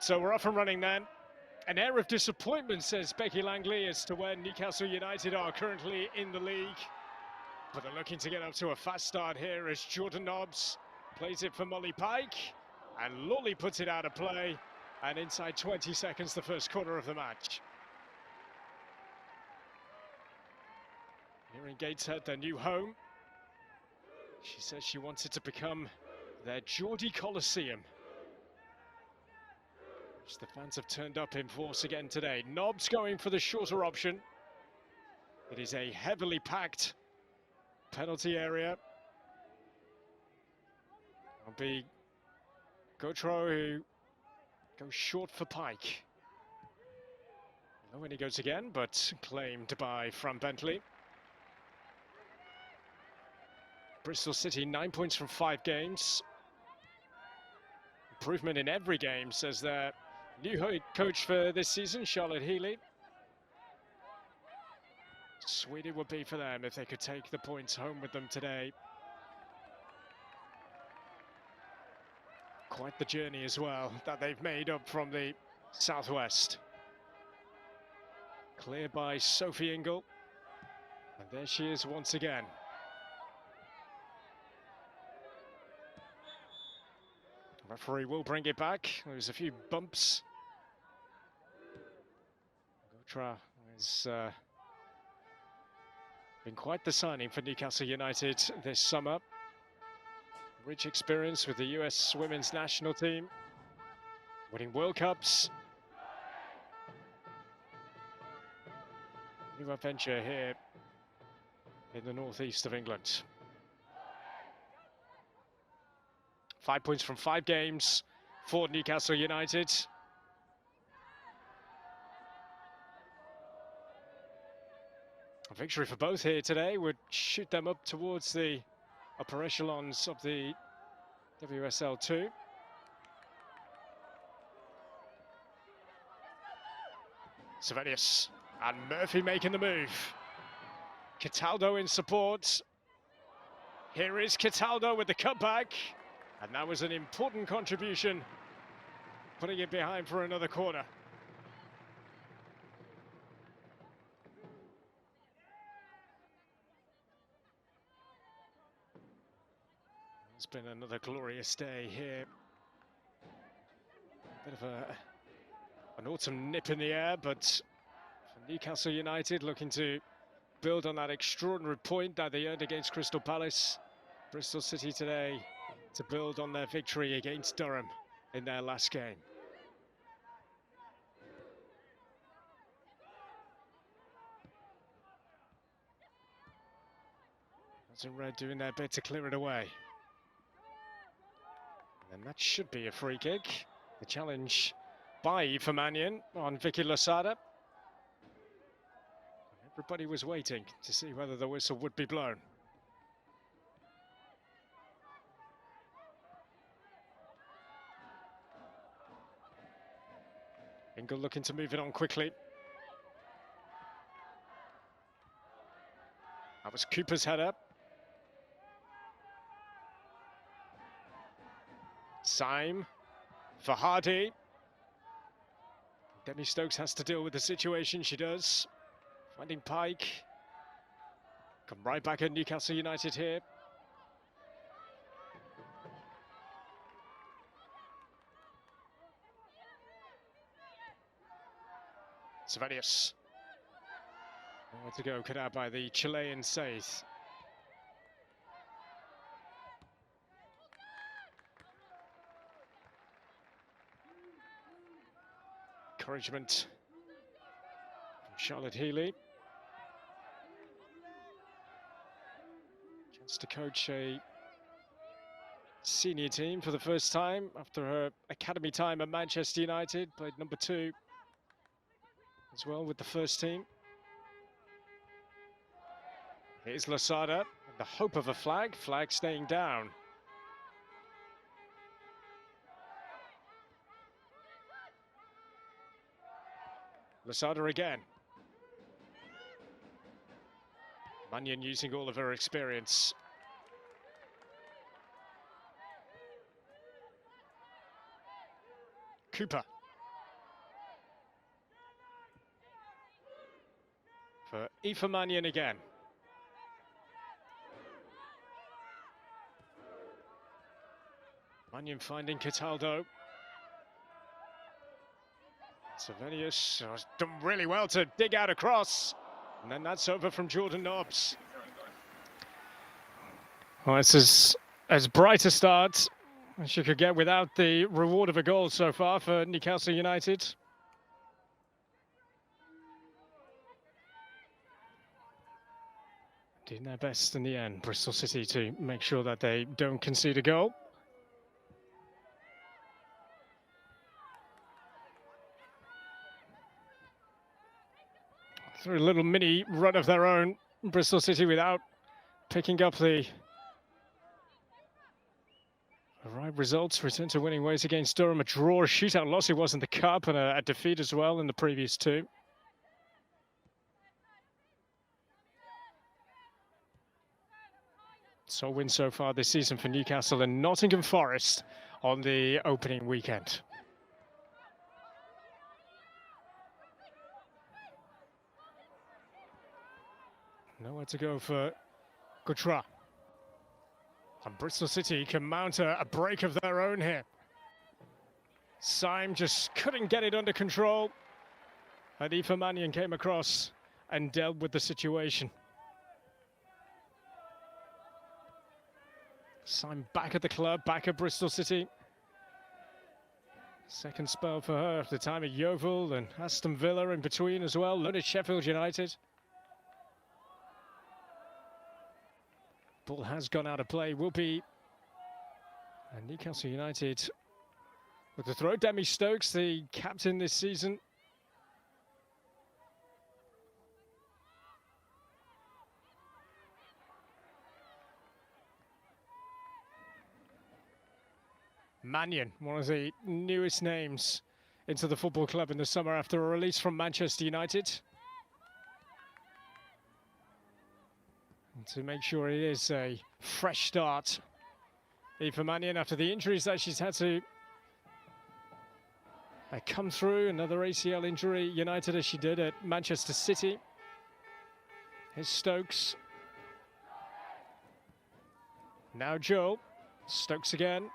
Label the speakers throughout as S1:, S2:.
S1: So we're off and running then. An air of disappointment, says Becky Langley, as to where Newcastle United are currently in the league. But they're looking to get up to a fast start here as Jordan Nobbs plays it for Molly Pike. And Lawley puts it out of play. And inside 20 seconds, the first quarter of the match. Here in Gateshead, their new home. She says she wants it to become their Geordie Coliseum, which the fans have turned up in force again today. Nobbs going for the shorter option. It is a heavily packed penalty area. It'll be Gautreau who goes short for Pike. No, when he goes again, but claimed by Fran Bentley. Bristol City, 9 points from 5 games. Improvement in every game, says their new head coach for this season, Charlotte Healy. Sweet it would be for them if they could take the points home with them today. Quite the journey as well that they've made up from the southwest. Cleared by Sophie Ingle. And there she is once again. Referee will bring it back. There's a few bumps. Gautreau has been quite the signing for Newcastle United this summer. Rich experience with the US women's national team, winning World Cups. New adventure here in the northeast of England. 5 points from 5 games for Newcastle United. A victory for both here today would shoot them up towards the upper echelons of the WSL 2. Savenius and Murphy making the move. Cataldo in support. Here is Cataldo with the cutback. And that was an important contribution, putting it behind for another corner. It's been another glorious day here. Bit of an autumn nip in the air, but for Newcastle United looking to build on that extraordinary point that they earned against Crystal Palace. Bristol City today to build on their victory against Durham in their last game. That's in red doing their bit to clear it away. And that should be a free kick. The challenge by Eva Mannion on Vicky Losada. Everybody was waiting to see whether the whistle would be blown. Ingle looking to move it on quickly. That was Cooper's header. Syme for Hardy. Demi Stokes has to deal with the situation, she does. Finding Pike. Come right back at Newcastle United here. Savenius. Nowhere to go, cut out by the Chilean Saith. Encouragement from Charlotte Healy. Chance to coach a senior team for the first time after her academy time at Manchester United. Played number 2 as well with the first team. Here's Losada, the hope of a flag staying down. Losada again. Mannion using all of her experience. Cooper for Aoife Mannion again. Mannion finding Cataldo. Savenius has done really well to dig out across. And then that's over from Jordan Nobbs. Well, it's as bright a start as she could get without the reward of a goal so far for Newcastle United. Doing their best in the end, Bristol City, to make sure that they don't concede a goal. Through a little mini run of their own, Bristol City, without picking up the right results. Return to winning ways against Durham. A draw, a shootout loss it was in the cup, and a defeat as well in the previous two. So win so far this season for Newcastle and Nottingham Forest on the opening weekend. Nowhere to go for Goutra. And Bristol City can mount a break of their own here. Syme just couldn't get it under control. And Aoife Mannion came across and dealt with the situation. Syme back at the club, back at Bristol City. Second spell for her after the time at Yeovil and Aston Villa in between as well. Loan at Sheffield United. Ball has gone out of play. Will be Newcastle United with the throw. Demi Stokes, the captain this season. Mannion, one of the newest names into the football club in the summer after a release from Manchester United. And to make sure it is a fresh start, Aoife Mannion, after the injuries that she's had to come through, another ACL injury, United as she did at Manchester City. Here's Stokes. Now Joel. Stokes again.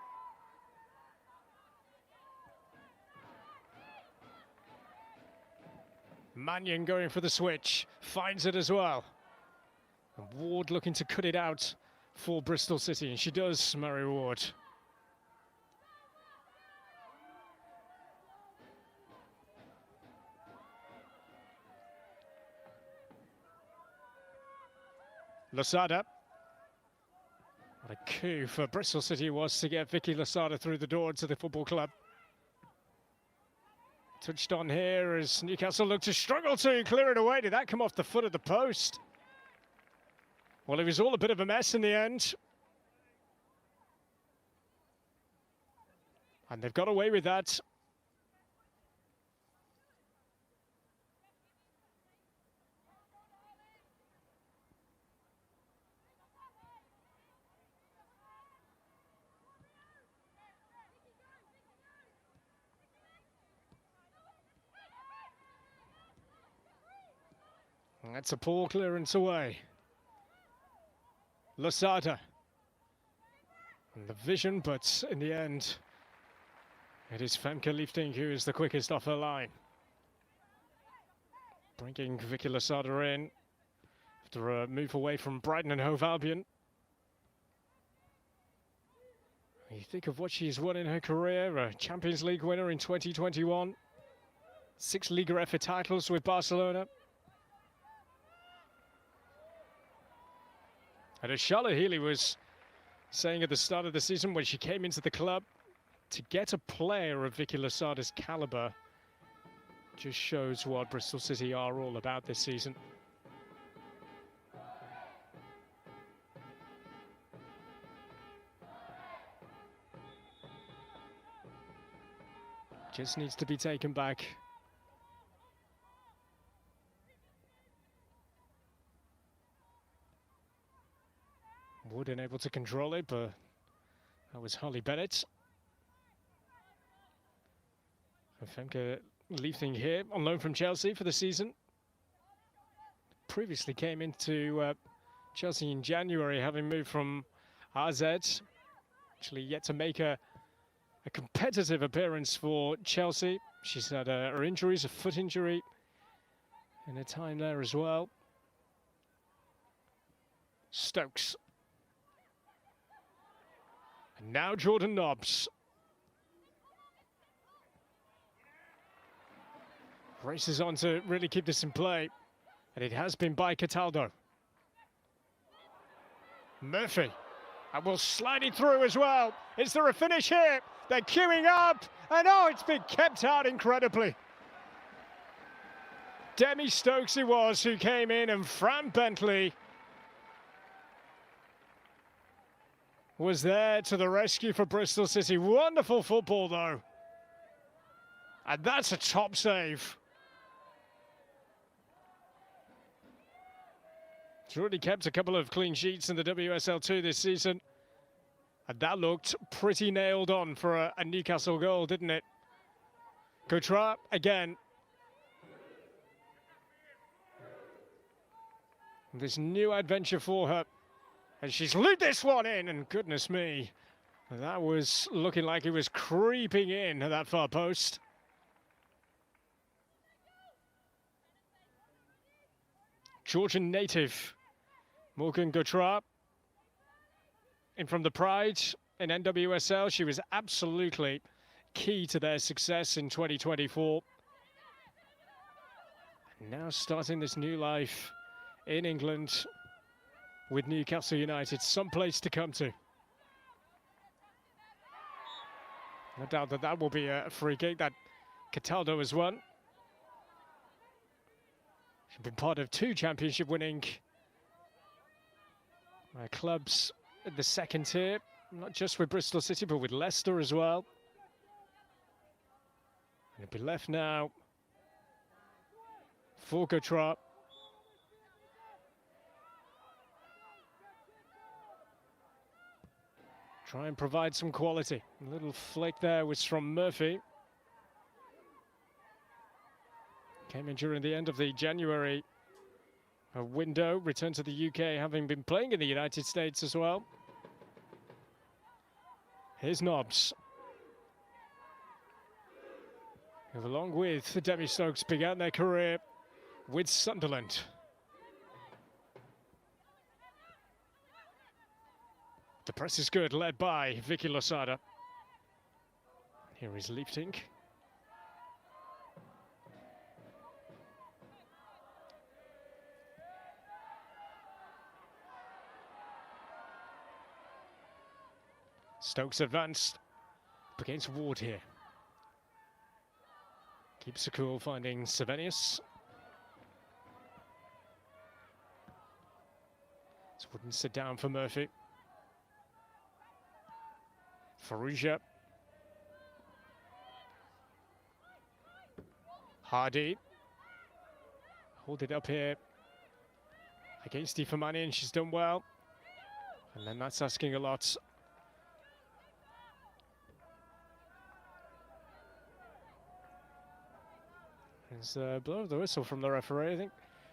S1: Mannion going for the switch, finds it as well. And Ward looking to cut it out for Bristol City, and she does, Mary Ward. Losada. What a coup for Bristol City was to get Vicky Losada through the door to the football club. Touched on here as Newcastle looked to struggle to clear it away. Did that come off the foot of the post? Well, it was all a bit of a mess in the end. And they've got away with that. And that's a poor clearance away. Losada. And the vision, but in the end, it is Femke Liefding who is the quickest off her line. Bringing Vicky Losada in after a move away from Brighton and Hove Albion. You think of what she's won in her career, a Champions League winner in 2021, 6 Liga F titles with Barcelona. And as Charlotte Healy was saying at the start of the season when she came into the club, to get a player of Vicky Losada's calibre just shows what Bristol City are all about this season. Just needs to be taken back. Wood unable to control it, but that was Holly Bennett. And Femke Liefding here on loan from Chelsea for the season. previously came into Chelsea in January, having moved from AZ. Actually yet to make a competitive appearance for Chelsea. She's had her injuries, a foot injury in her time there as well. Stokes. And now Jordan Nobbs. Races on to really keep this in play. And it has been by Cataldo. Murphy. And will slide it through as well. Is there a finish here? They're queuing up. And oh, it's been kept out incredibly. Demi Stokes it was who came in, and Fran Bentley was there to the rescue for Bristol City. Wonderful football though. And that's a top save. She's already kept a couple of clean sheets in the WSL2 this season. And that looked pretty nailed on for a Newcastle goal, didn't it? Coutras again. This new adventure for her. And she's looped this one in, and goodness me, that was looking like it was creeping in at that far post. Georgian native Morgan Coutras in from the Pride in NWSL. She was absolutely key to their success in 2024. And now starting this new life in England with Newcastle United, some place to come to. No doubt that that will be a free kick that Cataldo has won. She's been part of 2 championship-winning clubs in the second tier, not just with Bristol City, but with Leicester as well. And it'll be left now for Coutras. Try and provide some quality. A little flick there was from Murphy. Came in during the end of the January window. Returned to the UK, having been playing in the United States as well. Here's Nobbs, who, along with Demi Stokes, began their career with Sunderland. The press is good, led by Vicky Losada. Here is Liefdink. Stokes advanced up against Ward here. Keeps it cool, finding Savenius. This wouldn't sit down for Murphy. Faruja. Hardy. Hold it up here against Ifamani, and she's done well. And then that's asking a lot. There's a blow of the whistle from the referee, I think.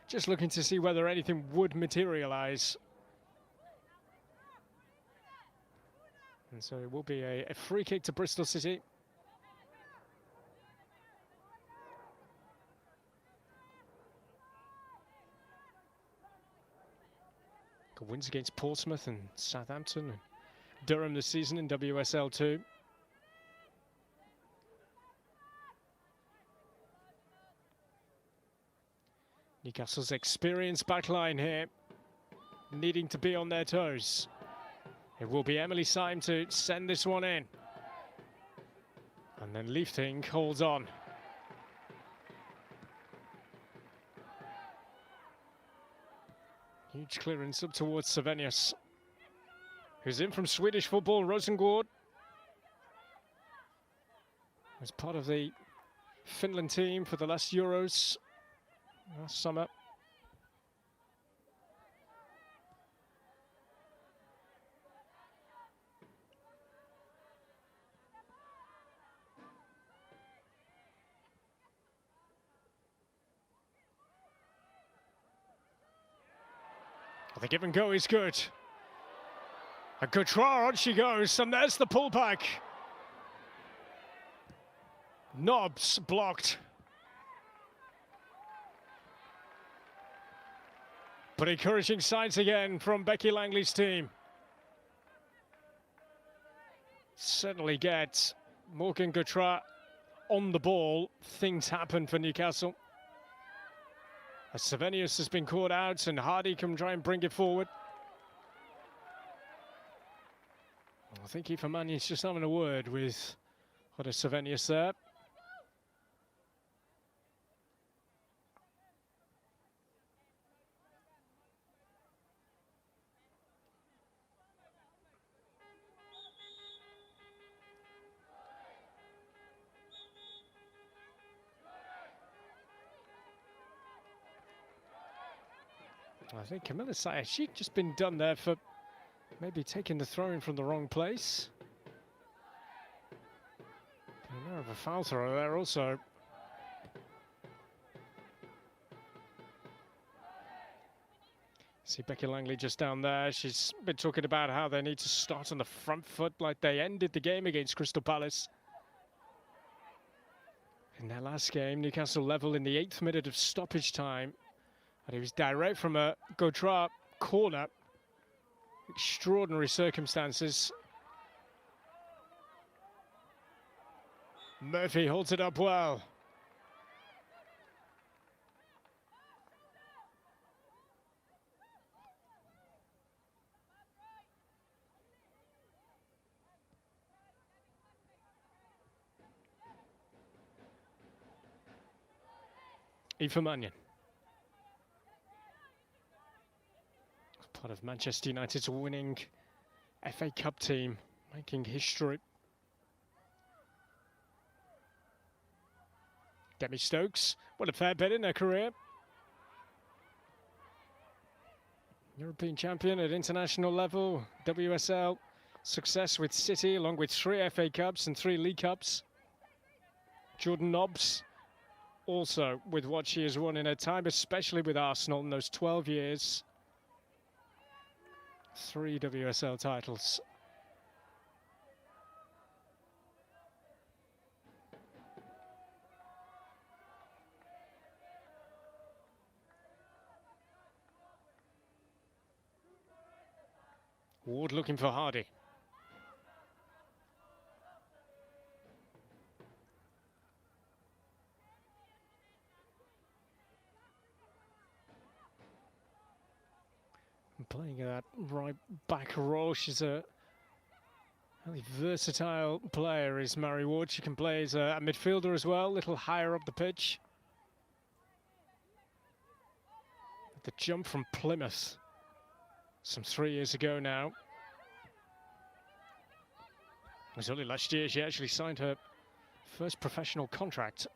S1: Just looking to see whether anything would materialise. And so it will be a free kick to Bristol City. Got wins against Portsmouth and Southampton and Durham this season in WSL 2. Newcastle's experienced backline here, needing to be on their toes. It will be Emily Syme to send this one in. And then Liefdink holds on. Huge clearance up towards Savenius, who's in from Swedish football, Rosengård. As part of the Finland team for the last Euros last summer. The give and go is good. A good draw, on she goes, and there's the pullback. Nobbs blocked. But encouraging signs again from Becky Langley's team. Certainly get Morgan Gautrat on the ball. Things happen for Newcastle. As Savenius has been caught out and Hardy can try and bring it forward. I think Aoife Mannion's just having a word with Hoda Savenius there. I think Camilla Sayed, she'd just been done there for maybe taking the throw-in from the wrong place. More of a foul throw there also. See Becky Langley just down there. She's been talking about how they need to start on the front foot like they ended the game against Crystal Palace. In their last game, Newcastle level in the 8th minute of stoppage time. And it was direct from a Gautrat corner. Extraordinary circumstances. Murphy holds it up well. Aoife Mannion. Part of Manchester United's winning FA Cup team, making history. Demi Stokes, what a fair bit in her career. European champion at international level, WSL, success with City, along with 3 FA Cups and 3 League Cups. Jordan Nobbs, also with what she has won in her time, especially with Arsenal in those 12 years. 3 WSL titles. Ward looking for Hardy. Playing that right back role. She's a really versatile player, is Mary Ward. She can play as a midfielder as well, a little higher up the pitch. The jump from Plymouth some 3 years ago now. It was only last year she actually signed her first professional contract.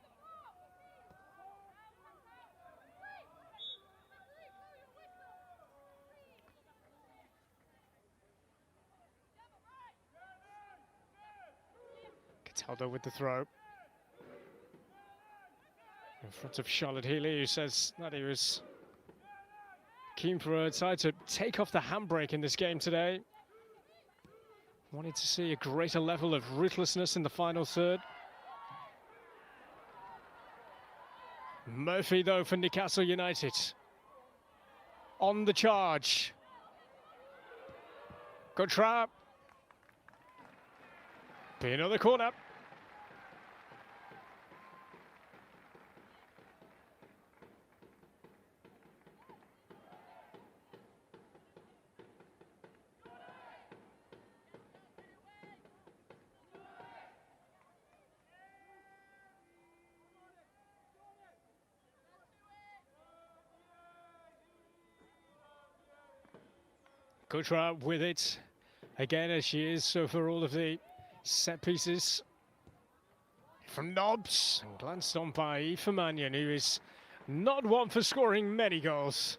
S1: Cataldo with the throw. In front of Charlotte Healy, who says that he was keen for her side to take off the handbrake in this game today. Wanted to see a greater level of ruthlessness in the final third. Murphy, though, for Newcastle United. On the charge. Good trap. Be another corner. Gautrat with it again, as she is so for all of the set pieces. From Nobbs, and glanced on by Aoife Mannion, who is not one for scoring many goals.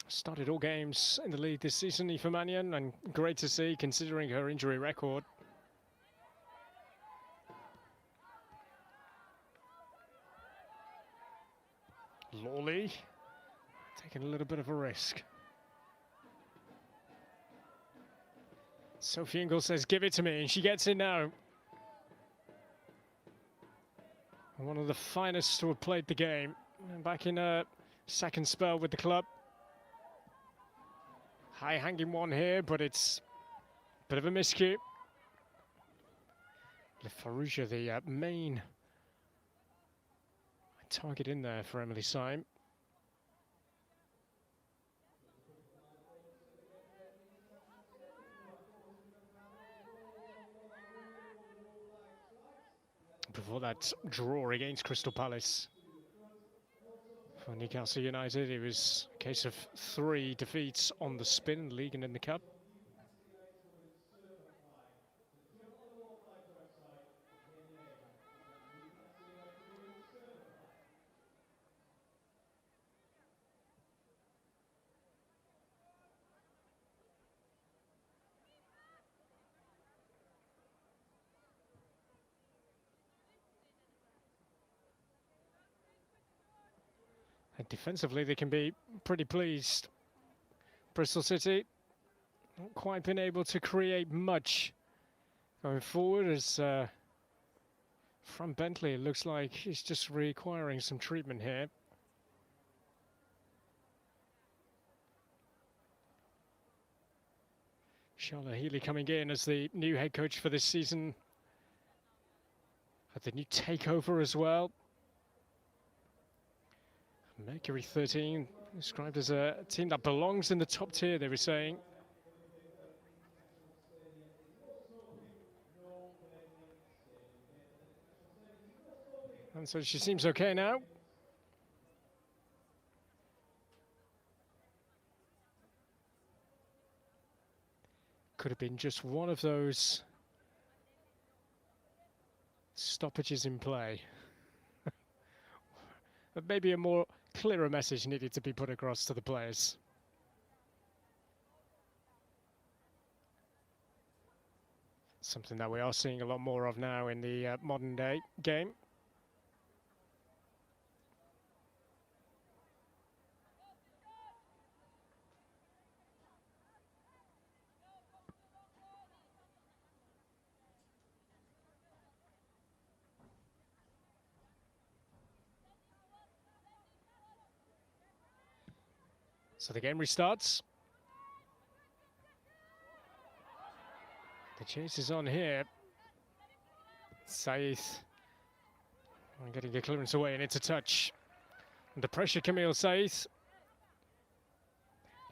S1: Started all games in the league this season, Aoife Mannion, and great to see considering her injury record. taking a little bit of a risk. Sophie Ingalls says, give it to me, and she gets it now. One of the finest to have played the game. And back in a second spell with the club. High-hanging one here, but it's a bit of a miscue. Le Farouja, the main target in there for Emily Syme. Before that draw against Crystal Palace for Newcastle United, it was a case of 3 defeats on the spin in the league and in the cup. And defensively, they can be pretty pleased. Bristol City not quite been able to create much going forward, as Fran Bentley looks like he's just requiring some treatment here. Charlotte Healy coming in as the new head coach for this season. Had the new takeover as well. Mercury 13, described as a team that belongs in the top tier, they were saying. And so she seems okay now. Could have been just one of those stoppages in play. But maybe a more clearer message needed to be put across to the players. Something that we are seeing a lot more of now in the modern day game. So the game restarts. The chase is on here. Saith getting a clearance away, and it's a touch. Under pressure, Camille Saith.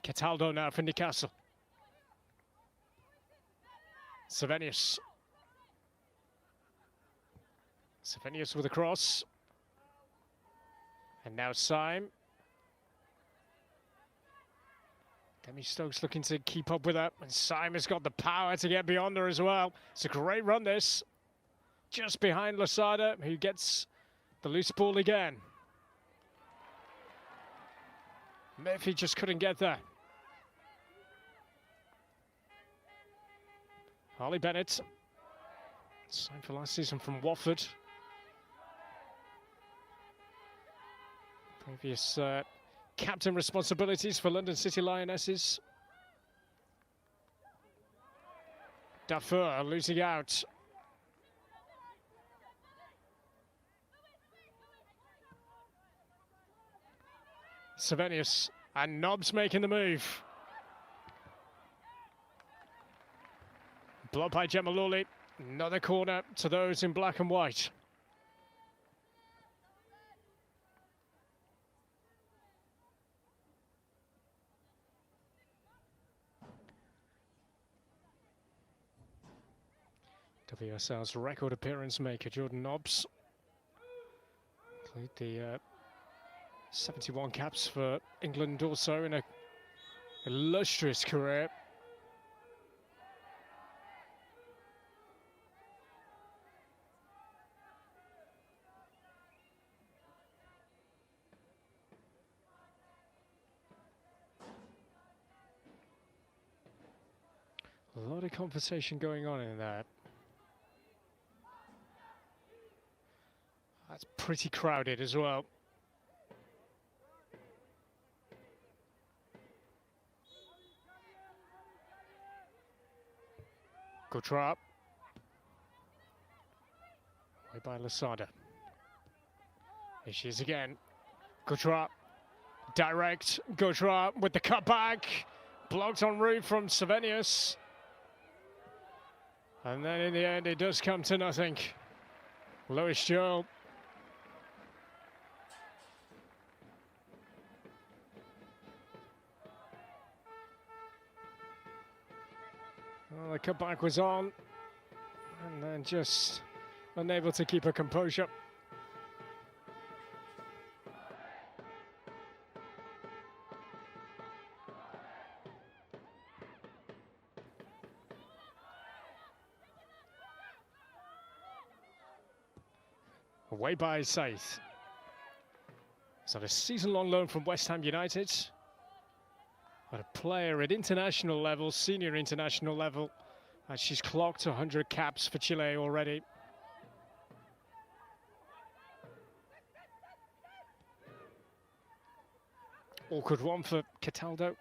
S1: Cataldo now for Newcastle. Savenius. Savenius with a cross. And now Syme. Demi Stokes looking to keep up with her, and Syme has got the power to get beyond her as well. It's a great run, this. Just behind Losada, who gets the loose ball again. Murphy just couldn't get there. Harley Bennett. Signed for last season from Watford. Previous captain responsibilities for London City Lionesses. Dafur losing out. Savenius and Nobbs making the move. Blocked by Gemma Lawley. Another corner to those in black and white. WSL's record appearance maker, Jordan Nobbs. Include the 71 caps for England also in a illustrious career. A lot of conversation going on in there. That's pretty crowded as well. Good trap. Way by Lasada. Here she is again. Good trap. Direct. Good trap with the cutback. Blocked en route from Savenius. And then in the end, it does come to nothing. Lois Joe. Well, the cutback was on. And then just unable to keep her composure. Away by Saith. He's on a season-long loan from West Ham United. But a player at international level, senior international level. And she's clocked 100 caps for Chile already. Awkward one for Cataldo.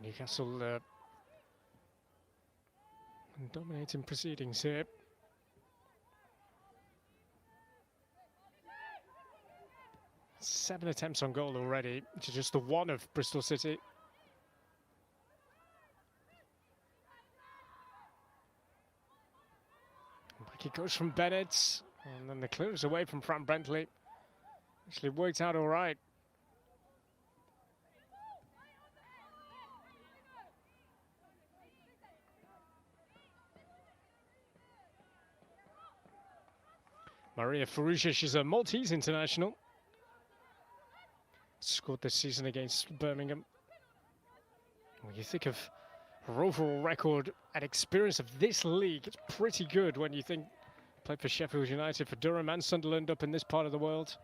S1: Newcastle dominating proceedings here. Seven attempts on goal already, which is just the one of Bristol City. Back it goes from Bennett, and then the clearance away from Fran Brentley. Actually worked out all right. Maria Farrugia, she's a Maltese international. Scored this season against Birmingham. When you think of her overall record and experience of this league, it's pretty good when you think played for Sheffield United, for Durham and Sunderland up in this part of the world.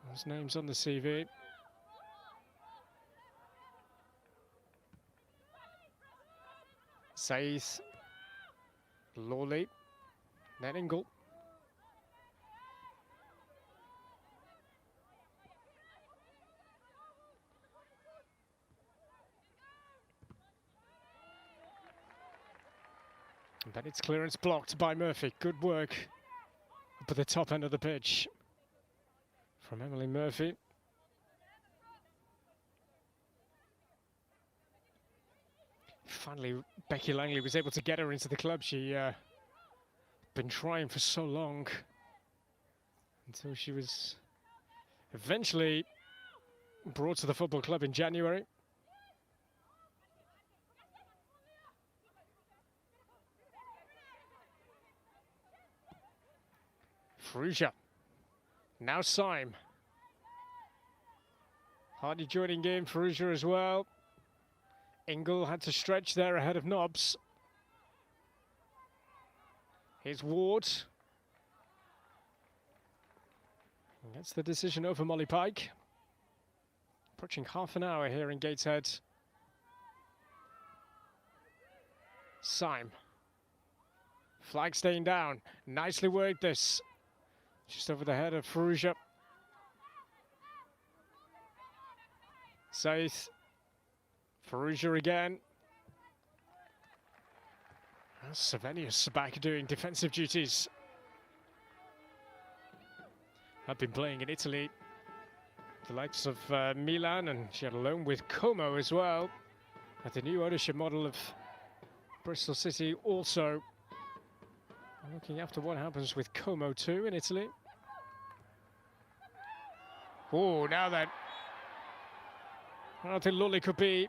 S1: Those names on the CV. Saith, Lawley, Nettingle. But its clearance blocked by Murphy. Good work up at the top end of the pitch from Emily Murphy. Finally, Becky Langley was able to get her into the club. She been trying for so long until she was eventually brought to the football club in January. Farrugia. Now Syme. Hardy joining in, Farrugia as well. Ingle had to stretch there ahead of Nobbs. Here's Ward. And gets the decision over Molly Pike. Approaching half an hour here in Gateshead. Syme. Flag staying down. Nicely worked this. Just over the head of Farrugia. Saith. Farrugia again. And Savenius back doing defensive duties. Had been playing in Italy. The likes of Milan, and she had a loan with Como as well. At the new ownership model of Bristol City also. Looking after what happens with Como too in Italy. Oh, now then. I don't think Lully could be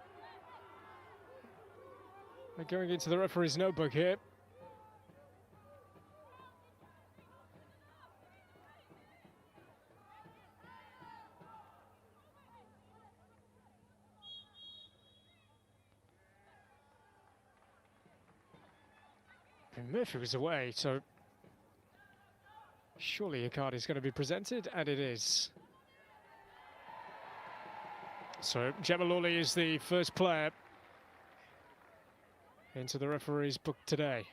S1: going into the referee's notebook here. And Murphy was away, so surely a card is going to be presented, and it is. So Gemma Lawley is the first player into the referee's book today.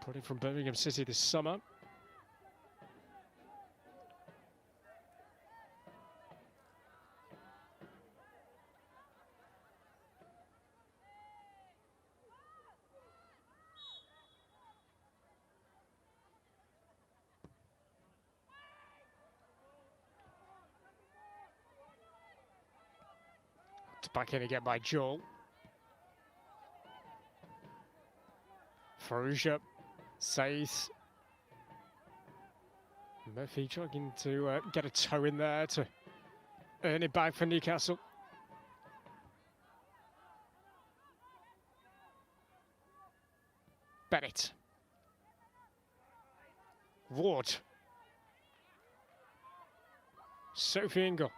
S1: Brought in from Birmingham City this summer. It's back in again by Joel. Farouja, Saith. Murphy trying to get a toe in there to earn it back for Newcastle. Bennett. Ward. Sophie Ingle.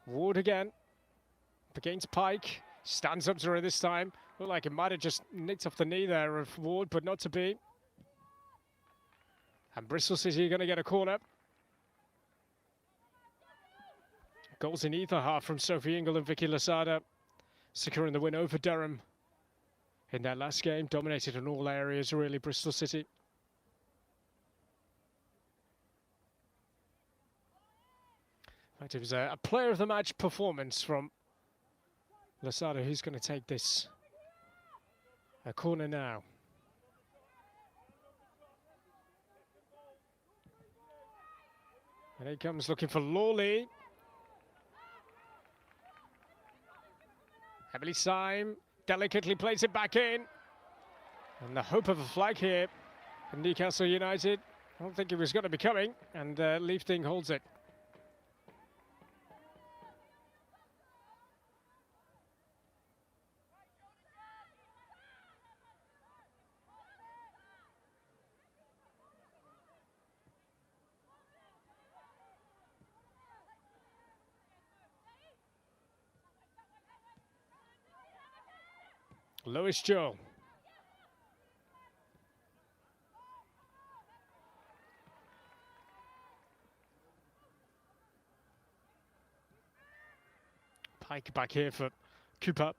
S1: Ward again. Up against Pike. Stands up to her this time. Looked like it might have just nicked off the knee there of Ward, but not to be. And Bristol City are going to get a corner. Goals in either half from Sophie Ingle and Vicky Losada, securing the win over Durham in their last game. Dominated in all areas, really, Bristol City. In fact, it was a player of the match performance from Losada, who's going to take this a corner now. And he comes looking for Lawley. Emily Syme delicately plays it back in. And the hope of a flag here from Newcastle United. I don't think it was going to be coming, and Leifting holds it. Lewis Joel. Pike back here for Cooper.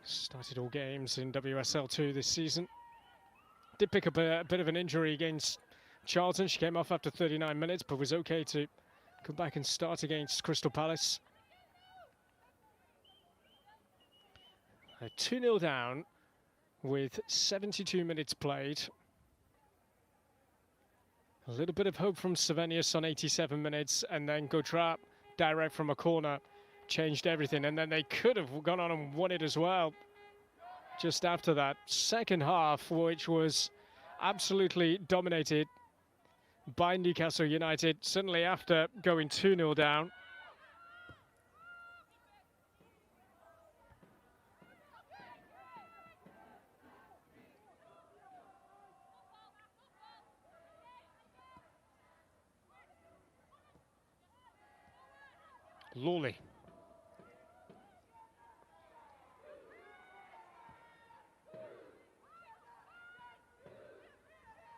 S1: Started all games in WSL 2 this season. Did pick up a bit of an injury against Charlton. She came off after 39 minutes, but was okay to come back and start against Crystal Palace. 2-0 down with 72 minutes played. A little bit of hope from Savenius on 87 minutes, and then Gautrat direct from a corner changed everything, and then they could have gone on and won it as well just after that. Second half, which was absolutely dominated by Newcastle United, certainly after going 2-0 down. Lawley.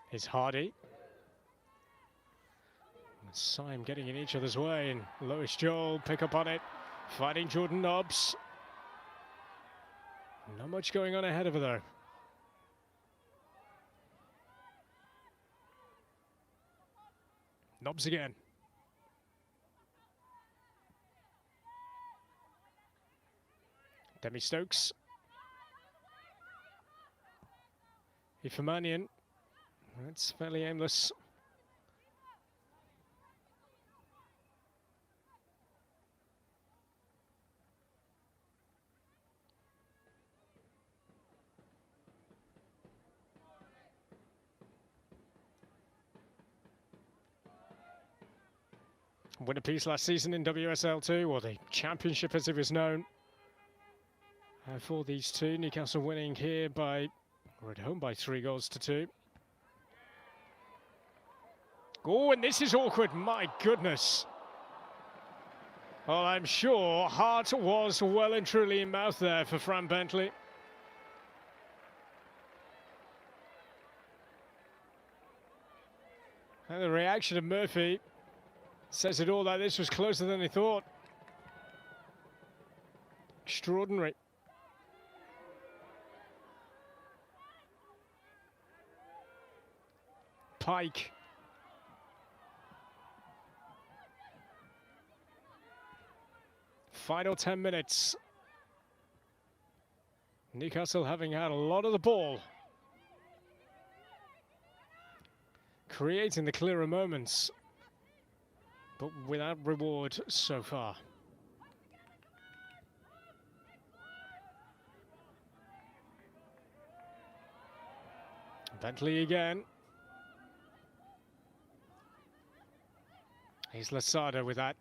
S1: Here's Hardy. Syme getting in each other's way, and Lois Joel pick up on it, fighting Jordan Nobbs. Not much going on ahead of her though. Nobbs again. Demi Stokes. Ifemanian. That's fairly aimless. Win a piece last season in WSL 2, or the Championship as it was known. For these two, Newcastle winning here by, or at home by 3-2. Oh, and this is awkward, my goodness. Well, I'm sure heart was well and truly in mouth there for Fran Bentley. And the reaction of Murphy says it all, that this was closer than he thought. Extraordinary. Pike. Final 10 minutes. Newcastle having had a lot of the ball. Creating the clearer moments, but without reward so far. Bentley again. Here's Lasada with that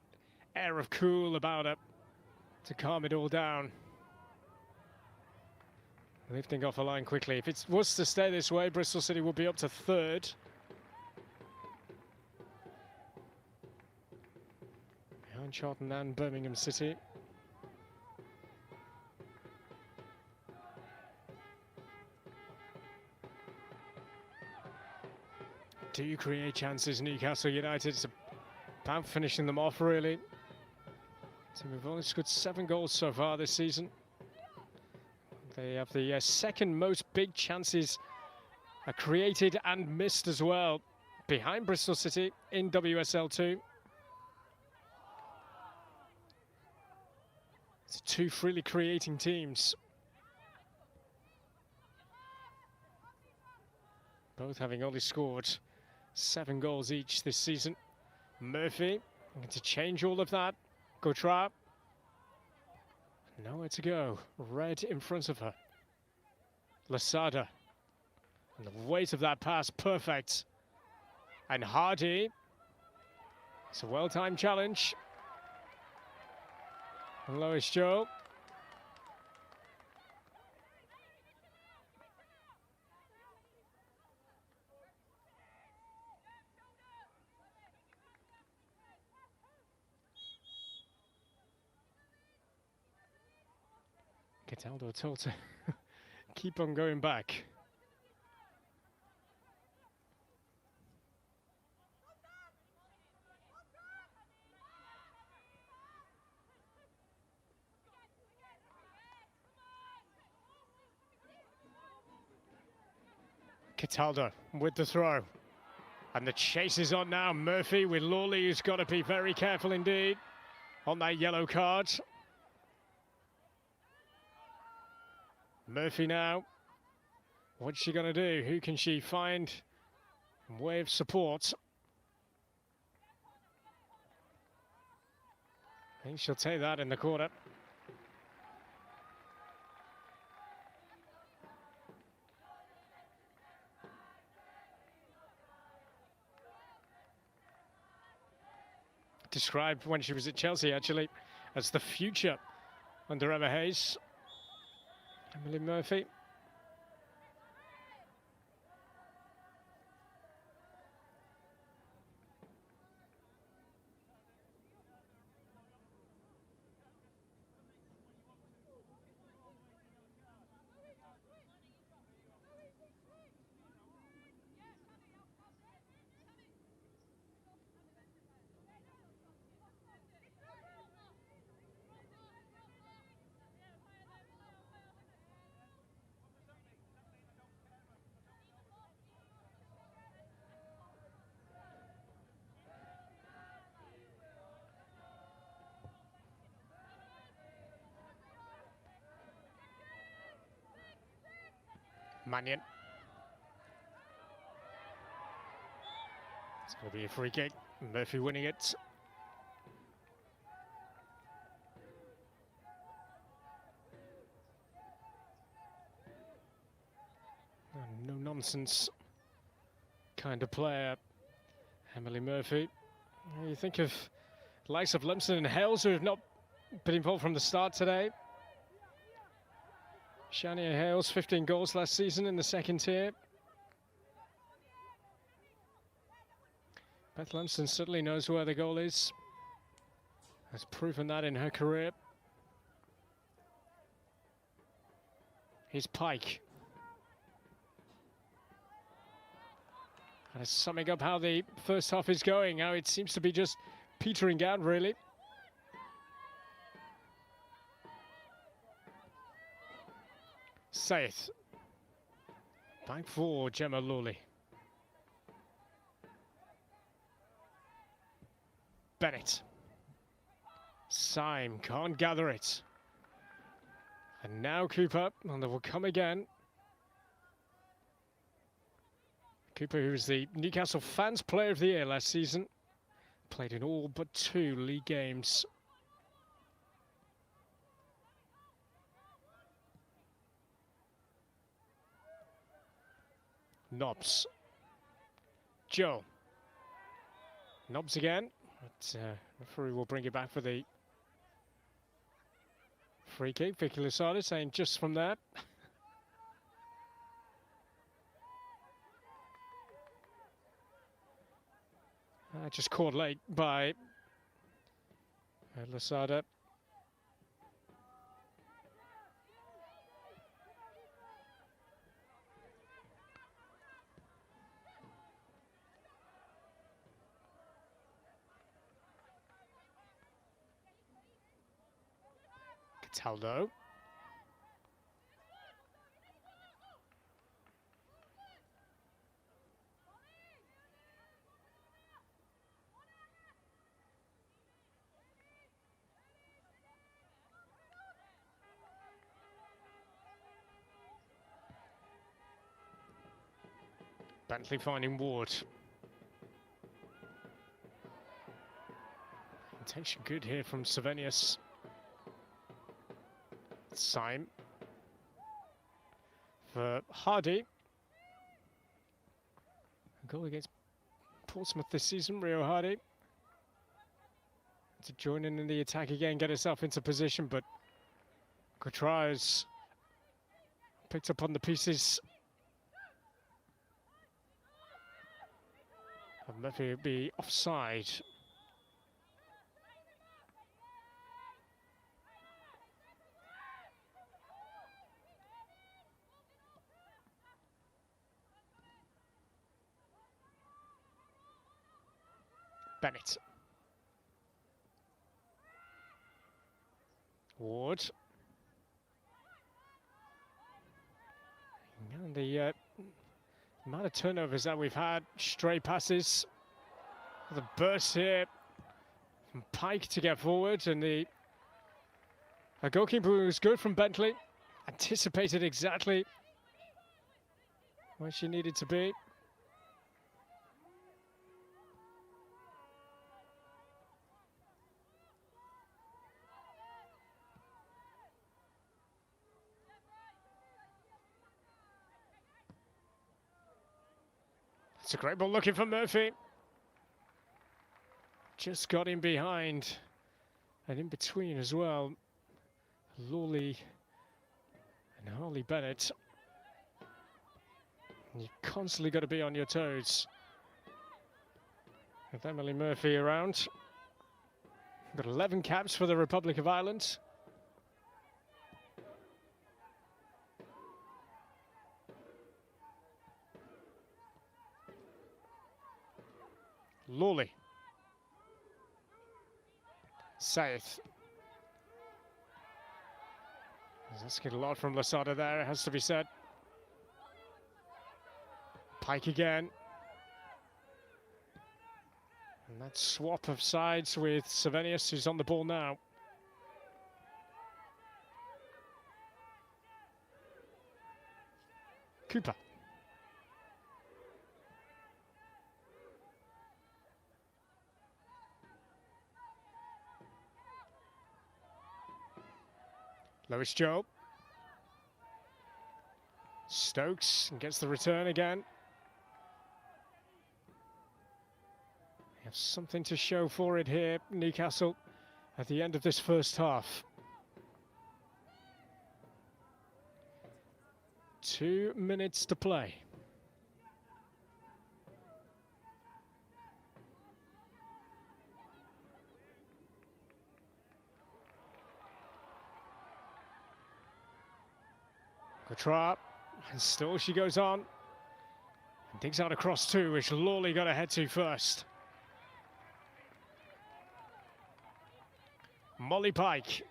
S1: air of cool about it to calm it all down. Lifting off a line quickly. If it was to stay this way, Bristol City will be up to third. Behind Charlton and Birmingham City. Do you create chances, Newcastle United? It's about finishing them off, really. So we've only scored 7 goals so far this season. They have the second most big chances created and missed as well, behind Bristol City in WSL 2. It's 2 freely creating teams. Both having only scored 7 goals each this season. Murphy to change all of that. Gautra. Nowhere to go. Red in front of her. Lasada. And the weight of that pass, perfect. And Hardy. It's a well-timed challenge. And Lois Joe. Cataldo told to keep on going back. Cataldo with the throw. And the chase is on now. Murphy with Lawley, who's got to be very careful indeed on that yellow card. Murphy now. What's she going to do? Who can she find? Way of support. I think she'll take that in the corner. Described when she was at Chelsea, actually, as the future under Emma Hayes. Emily Murphy. Mannion. It's going to be a free kick. Murphy winning it. No nonsense kind of player, Emily Murphy. You think of the likes of Lemson and Hales, who have not been involved from the start today. Shania Hales, 15 goals last season in the second tier. Beth Lemson certainly knows where the goal is. Has proven that in her career. Here's Pike. Kind of summing up how the first half is going, how it seems to be just petering out, really. Saith. Back for Gemma Lawley. Bennett. Syme can't gather it. And now Cooper, and they will come again. Cooper, who was the Newcastle Fans Player of the Year last season, played in all but 2 league games. Nobbs. Joe. Nobbs again, but referee will bring it back for the free kick. Vicky Losada saying just from there. Just caught late by Losada. Cataldo. Bentley finding Ward. Intention good here from Savenius. Syme for Hardy. A goal against Portsmouth this season, Rio Hardy. To join in the attack again, get herself into position, but Quatraz picked up on the pieces. And Murphy would be offside. Bennett. Ward. And the amount of turnovers that we've had, stray passes. The burst here from Pike to get forward, and the goalkeeper was good from Bentley. Anticipated exactly where she needed to be. It's a great ball looking for Murphy. Just got in behind and in between as well. Lawley and Harley Bennett. You've constantly got to be on your toes with Emily Murphy around. Got 11 caps for the Republic of Ireland. Lawley. Saith. He's asking a lot from Losada there, it has to be said. Pike again. And that swap of sides with Savenius, who's on the ball now. Cooper. Lewis Joe. Stokes gets the return again. They have something to show for it here, Newcastle, at the end of this first half. 2 minutes to play. Quatraz, and still she goes on. Digs out across two, which Lawley got to head to first. Molly Pike.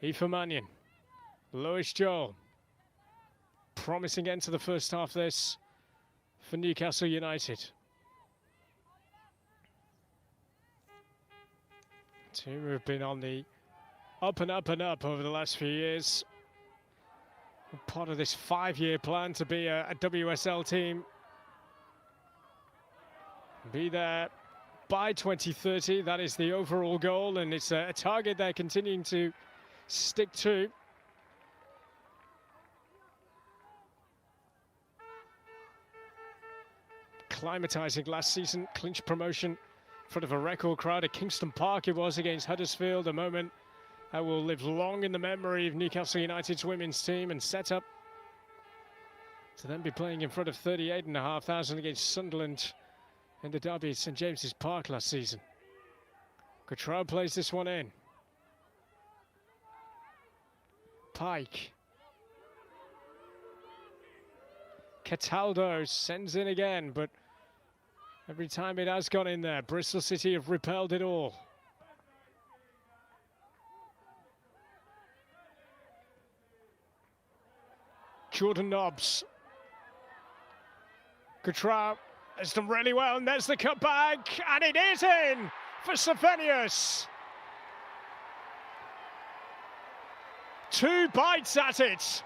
S1: Aoife Mannion. Lois Joel. Promising end to the first half this for Newcastle United. Team who have been on the up and up and up over the last few years. Part of this 5-year plan to be a WSL team. Be there by 2030. That is the overall goal, and it's a target they're continuing to stick to. Climatising last season, clinched promotion in front of a record crowd at Kingston Park. It was against Huddersfield, a moment that will live long in the memory of Newcastle United's women's team, and set up to then be playing in front of 38,500 against Sunderland in the derby at St James's Park last season. Cottrell plays this one in. Pike. Cataldo sends in again, but every time it has gone in there, Bristol City have repelled it all. Jordan Nobbs. Cottrell has done really well, and there's the cutback, and it is in for Savenius. 2 bites at it.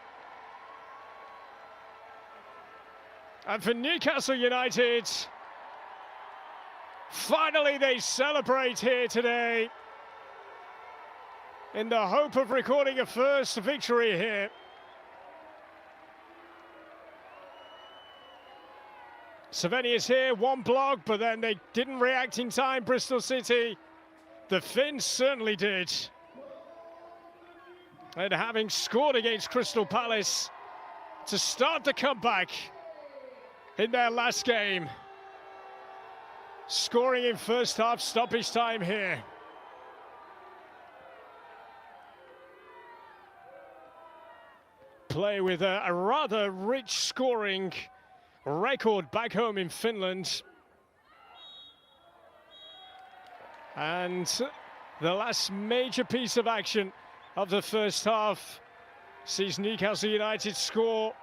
S1: And for Newcastle United, finally they celebrate here today in the hope of recording a first victory here. Savenius here, one block, but then they didn't react in time, Bristol City. The Finns certainly did. And having scored against Crystal Palace to start the comeback in their last game, scoring in first half stoppage time here. Play with a rather rich scoring record back home in Finland. And the last major piece of action of the first half sees Newcastle United score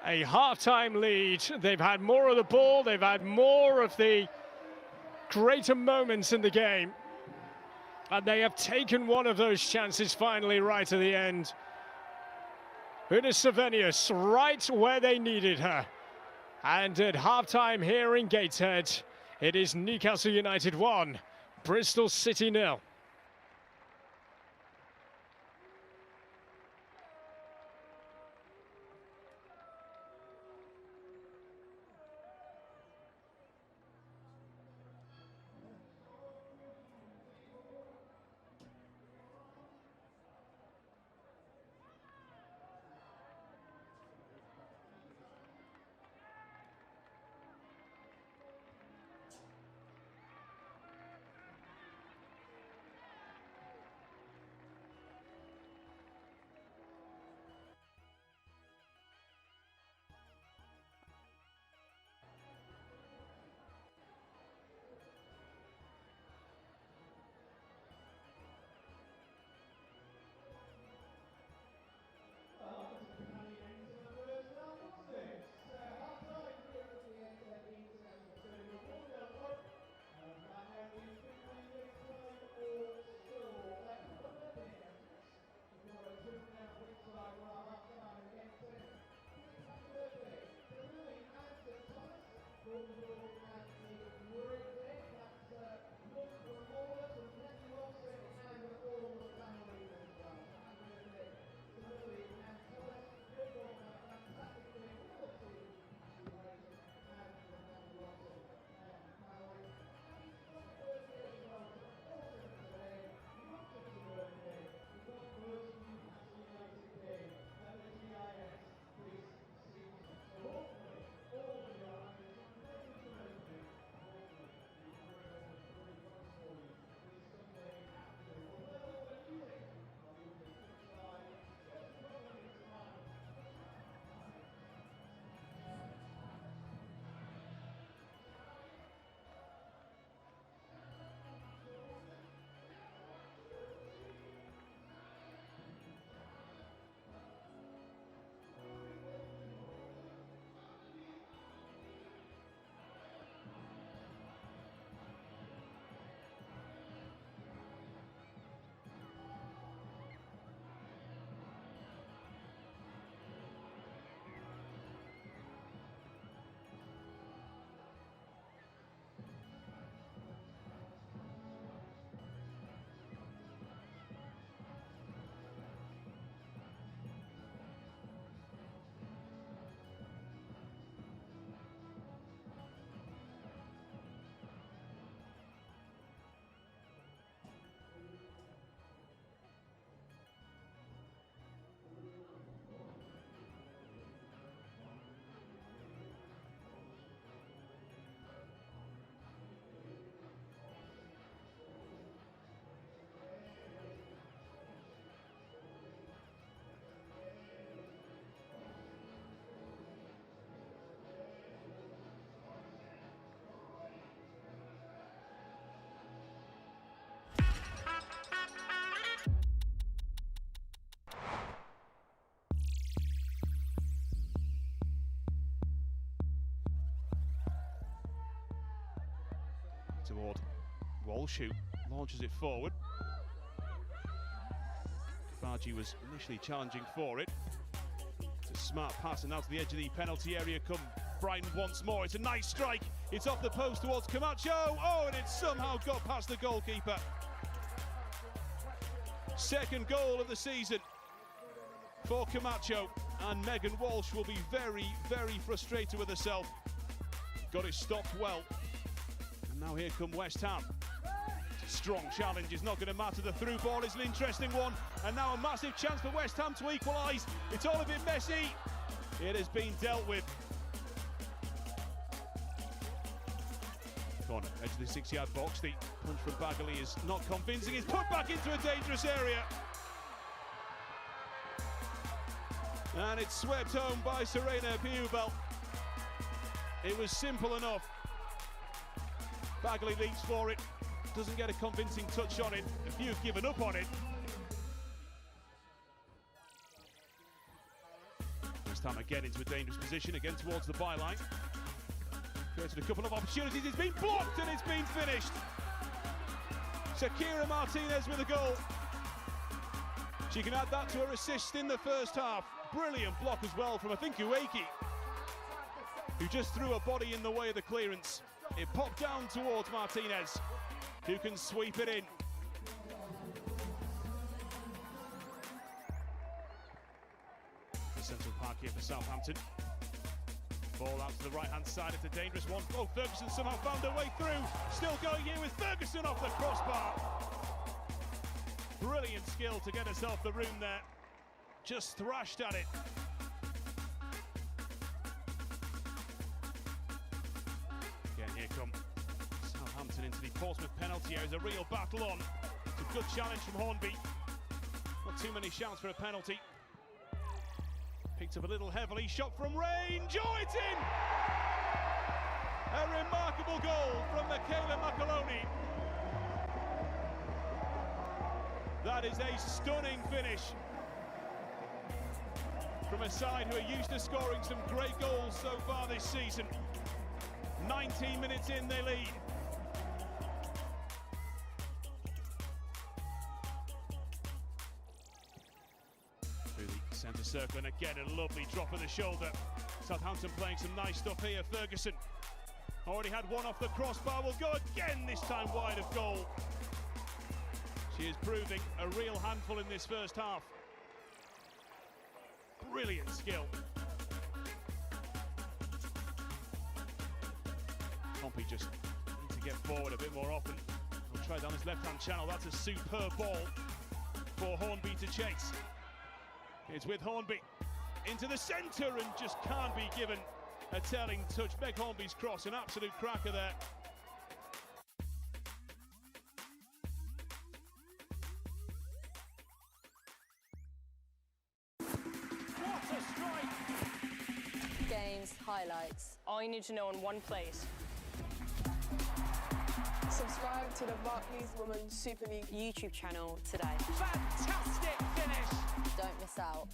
S1: a half-time lead. They've had more of the ball, they've had more of the greater moments in the game, and they have taken one of those chances finally right at the end. Una Savenius right where they needed her. And at half-time here in Gateshead, it is Newcastle United 1, Bristol City 0.
S2: toward Walsh, who launches it forward. Kabaji was initially challenging for it. It's a smart pass, and now to the edge of the penalty area come Brighton once more. It's a nice strike. It's off the post towards Camacho. Oh, and it somehow got past the goalkeeper. Second goal of the season for Camacho, and Megan Walsh will be very, very frustrated with herself. Got it stopped well. And now here come West Ham. It's a strong challenge, it's not going to matter. The through ball is an interesting one. And now a massive chance for West Ham to equalise. It's all a bit messy. It has been dealt with. Corner, edge of the 6-yard box. The punch from Bagley is not convincing. It's put back into a dangerous area. And it's swept home by Serena Piubel. It was simple enough. Bagley leaps for it, doesn't get a convincing touch on it. A few have given up on it. This time again into a dangerous position, again towards the byline. Created a couple of opportunities, it's been blocked and it's been finished. Shakira Martinez with a goal. She can add that to her assist in the first half. Brilliant block as well from, I think, Ueki, who just threw a body in the way of the clearance. It popped down towards Martinez, who can sweep it in. The Central Park here for Southampton. Ball out to the right-hand side, it's a dangerous one. Oh, Ferguson somehow found her way through. Still going here with Ferguson off the crossbar. Brilliant skill to get herself the room there. Just thrashed at it. Again, here come Southampton into the Portsmouth penalty area. There's a real battle on. It's a good challenge from Hornby. Not too many shouts for a penalty. Picked up a little heavily, shot from range. Oh, it's in! A remarkable goal from Michaela McAloney. That is a stunning finish from a side who are used to scoring some great goals so far this season. 19 minutes in, they lead. Through the centre circle, and again a lovely drop of the shoulder. Southampton playing some nice stuff here. Ferguson already had one off the crossbar, will go again, this time wide of goal. She is proving a real handful in this first half. Brilliant skill. Pompey just need to get forward a bit more often. He'll try down his left-hand channel. That's a superb ball for Hornby to chase. It's with Hornby into the centre and just can't be given a telling touch. Meg Hornby's cross, an absolute cracker there.
S3: Games, highlights.
S4: All you need to know in one place.
S5: Subscribe to the Barclays Women's Super League
S3: YouTube channel today.
S1: Fantastic finish!
S3: Don't miss out.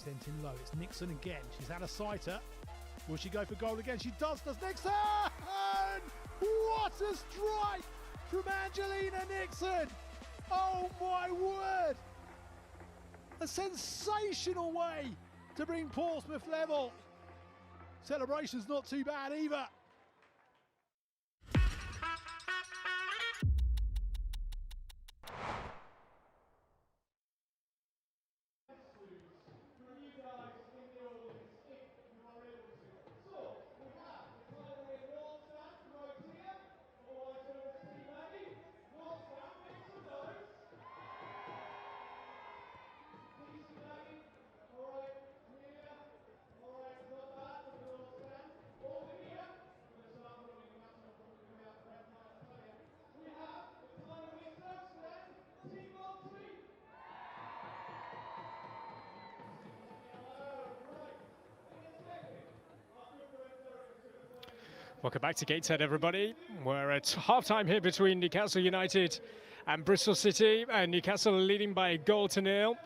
S6: sent in low. It's Nixon again. She's had a sighter. Will she go for goal again? She does Nixon! What a strike from Angelina Nixon! Oh my word! A sensational way to bring Portsmouth level. Celebration's not too bad either.
S1: Welcome back to Gateshead, everybody. We're at half-time here between Newcastle United and Bristol City. Newcastle leading by 1-0.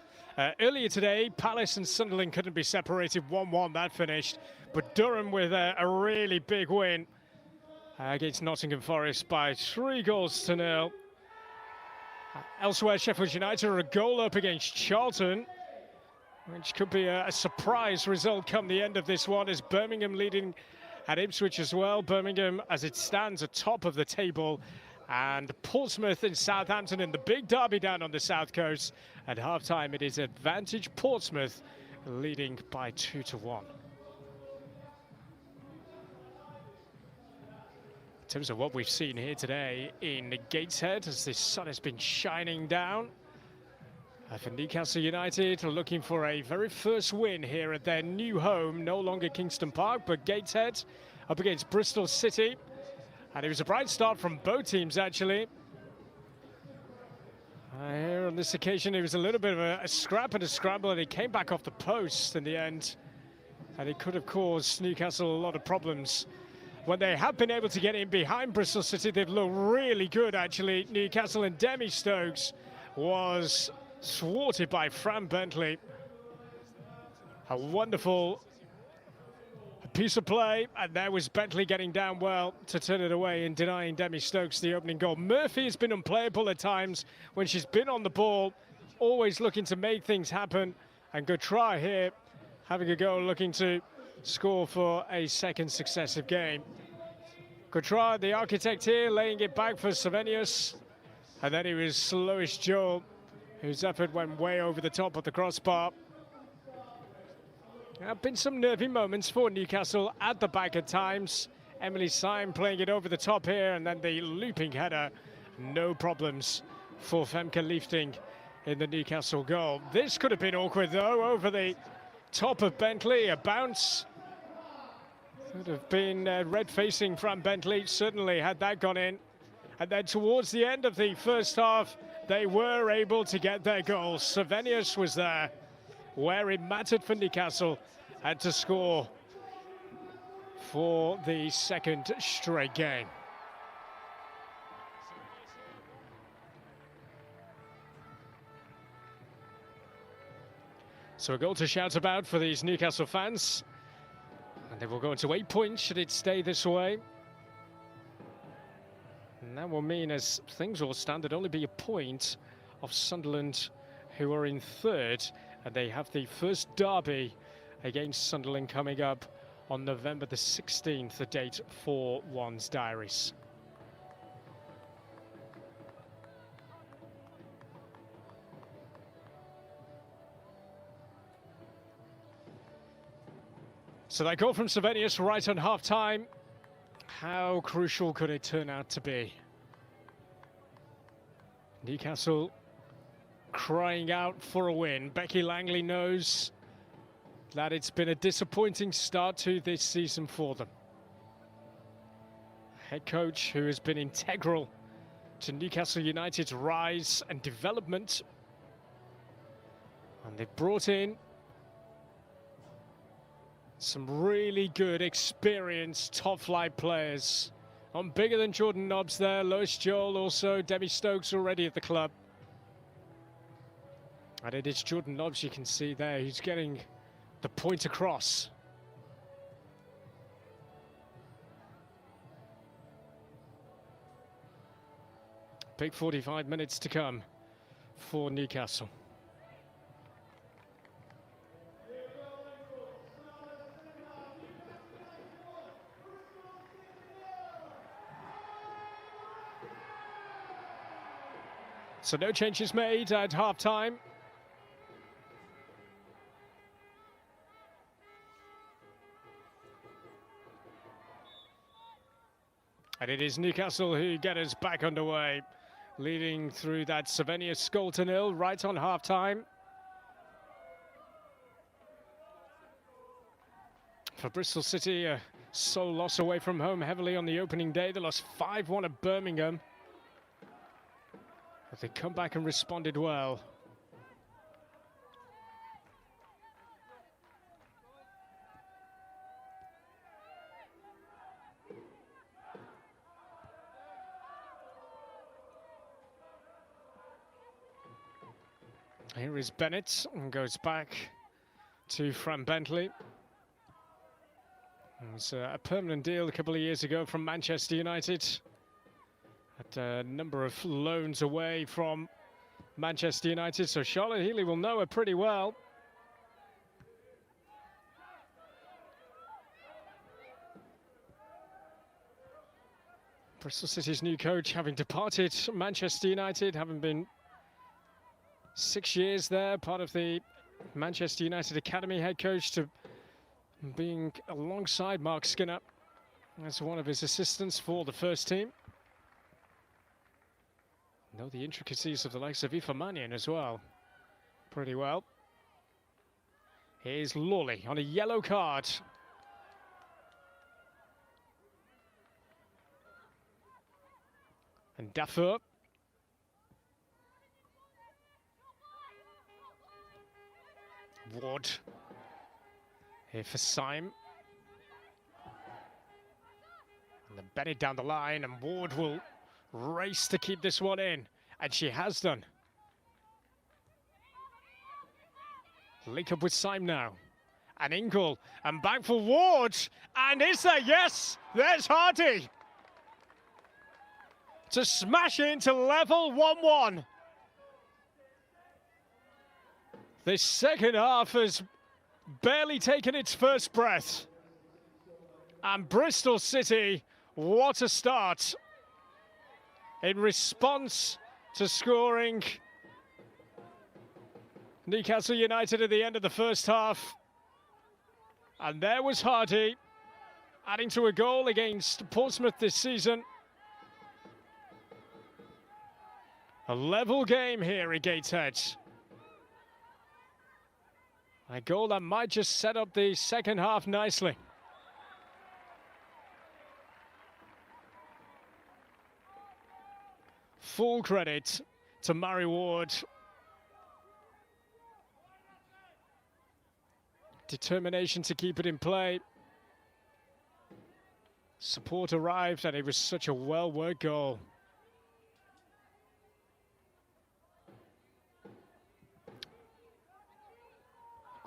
S1: Earlier today, Palace and Sunderland couldn't be separated. 1-1, that finished. But Durham with a really big win against Nottingham Forest by 3-0. Elsewhere, Sheffield United are a goal up against Charlton, which could be a surprise result come the end of this one, as Birmingham leading at Ipswich as well. Birmingham, as it stands, atop of the table, and Portsmouth and Southampton in the big derby down on the south coast. At half-time, it is advantage Portsmouth, leading by 2-1. In terms of what we've seen here today in Gateshead, as the sun has been shining down, for Newcastle United, looking for a very first win here at their new home, no longer Kingston Park, but Gateshead, up against Bristol City. And it was a bright start from both teams, actually. Here on this occasion, it was a little bit of a scrap and a scramble, and it came back off the post in the end. And it could have caused Newcastle a lot of problems. When they have been able to get in behind Bristol City, they've looked really good, actually. Newcastle, and Demi Stokes was thwarted by Fran Bentley. A wonderful piece of play, and there was Bentley getting down well to turn it away and denying Demi Stokes the opening goal. Murphy has been unplayable at times when she's been on the ball, always looking to make things happen, and good try here, having a go, looking to score for a second successive game. Good try, the architect here, laying it back for Savenius, and then it was Lois Joel, whose effort went way over the top of the crossbar. There have been some nervy moments for Newcastle at the back at times. Emily Syme playing it over the top here, and then the looping header. No problems for Femke Liefting in the Newcastle goal. This could have been awkward, though, over the top of Bentley. A bounce. Could have been red-facing Fran Bentley, certainly, had that gone in. And then towards the end of the first half, they were able to get their goals. Savenius was there, where it mattered for Newcastle, and to score for the second straight game. So a goal to shout about for these Newcastle fans. And they will go into 8 points should it stay this way. And that will mean, as things all stand, it'd only be a point of Sunderland, who are in third, and they have the first derby against Sunderland coming up on November the 16th, a date for one's diaries. So that goal from Savenius right on half-time. How crucial could it turn out to be? Newcastle crying out for a win. Becky Langley knows that it's been a disappointing start to this season for them. Head coach who has been integral to Newcastle United's rise and development. And they've brought in some really good, experienced, top-flight players. On bigger than Jordan Nobbs there, Lois Joel also, Demi Stokes already at the club. And it is Jordan Nobbs, you can see there, who's getting The point across. Big 45 minutes to come for Newcastle. So no changes made at half-time. And it is Newcastle who get us back underway, leading through that Savenius goal to nil right on half-time. For Bristol City, a sole loss away from home heavily on the opening day. They lost 5-1 at Birmingham. But they come back and responded well. Here is Bennett and goes back to Fran Bentley. It was a permanent deal a couple of years ago from Manchester United. Had a number of loans away from Manchester United, so Charlotte Healy will know her pretty well. Bristol City's new coach having departed Manchester United, having been 6 years there, part of the Manchester United Academy head coach, to being alongside Mark Skinner as one of his assistants for the first team. Know the intricacies of the likes of Aoife Mannion as well pretty well. Here's Lawley on a yellow card. And Dafur. Ward. Here for Syme. And then Bennett down the line, and Ward will race to keep this one in, and she has done. Link up with Syme now, and Ingle, and back for Ward, and is there? Yes, there's Hardy to smash into level 1-1. This second half has barely taken its first breath, and Bristol City, what a start. In response to scoring Newcastle United at the end of the first half. And there was Hardy, adding to a goal against Portsmouth this season. A level game here at Gateshead. A goal that might just set up the second half nicely. Full credit to Mary Ward. Determination to keep it in play. Support arrived, and it was such a well-worked goal.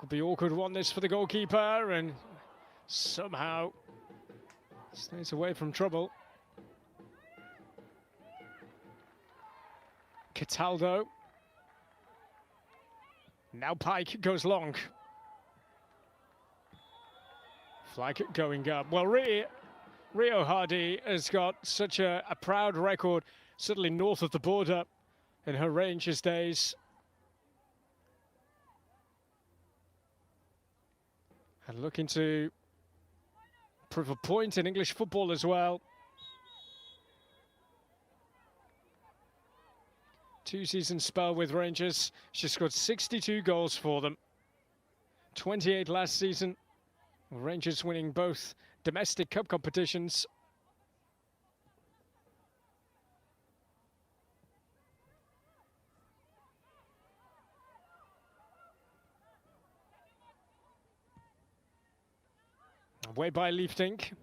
S1: Could be awkward one this for the goalkeeper, and somehow stays away from trouble. Cataldo. Now Pike goes long. Flag going up. Well, Rio Hardy has got such a proud record, certainly north of the border in her Rangers days. And looking to prove a point in English football as well. 2-season spell with Rangers. She scored 62 goals for them. 28 last season. Rangers winning both domestic cup competitions. Away by Liefdink.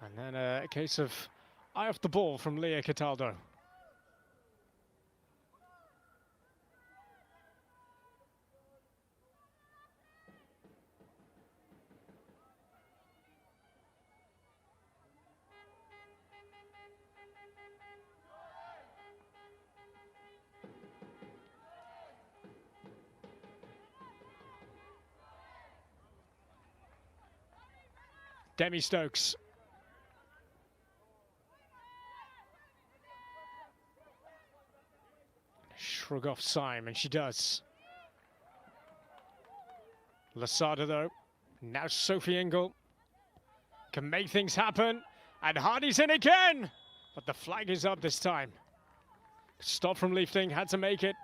S1: And then a case of eye off the ball from Leah Cataldo. Demi Stokes. Shrug off Syme, and she does. Lasada, though. Now Sophie Ingle can make things happen. And Hardy's in again! But the flag is up this time. Stop from lifting, had to make it.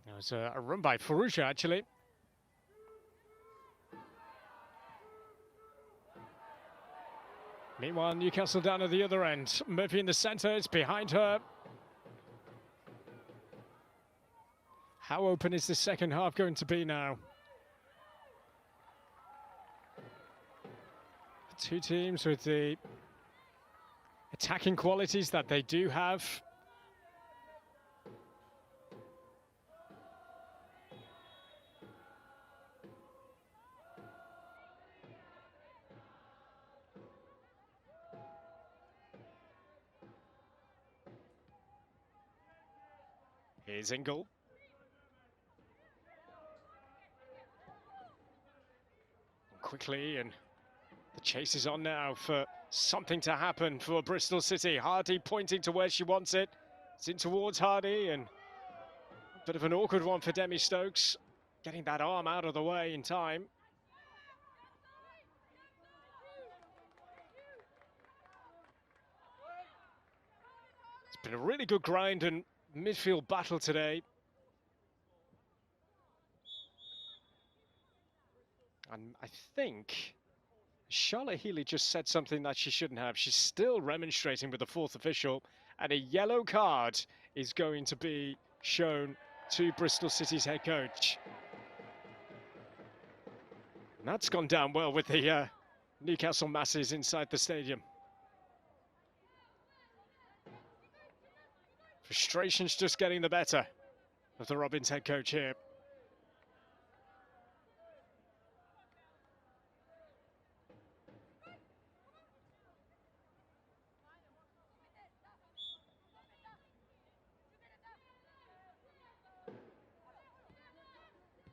S1: It was a run by Farrugia, actually. Meanwhile, Newcastle down at the other end. Murphy in the centre, it's behind her. How open is the second half going to be now? Two teams with the attacking qualities that they do have. Here's Ingle. Quickly, and the chase is on now for something to happen for Bristol City. Hardy pointing to where she wants it. It's in towards Hardy, and a bit of an awkward one for Demi Stokes. Getting that arm out of the way in time. It's been a really good grind and midfield battle today. And I think Charlotte Healy just said something that she shouldn't have. She's still remonstrating with the fourth official, and a yellow card is going to be shown to Bristol City's head coach. And that's gone down well with the Newcastle masses inside the stadium. Frustration's just getting the better of the Robins head coach here.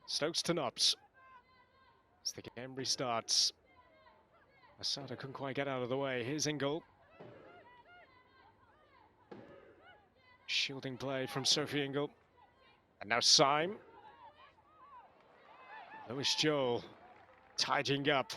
S1: Stokes to Nobbs. As the game restarts. Asada couldn't quite get out of the way. Here's Ingle. Shielding play from Sophie Ingle. And now Syme. Lewis Joel tidying up.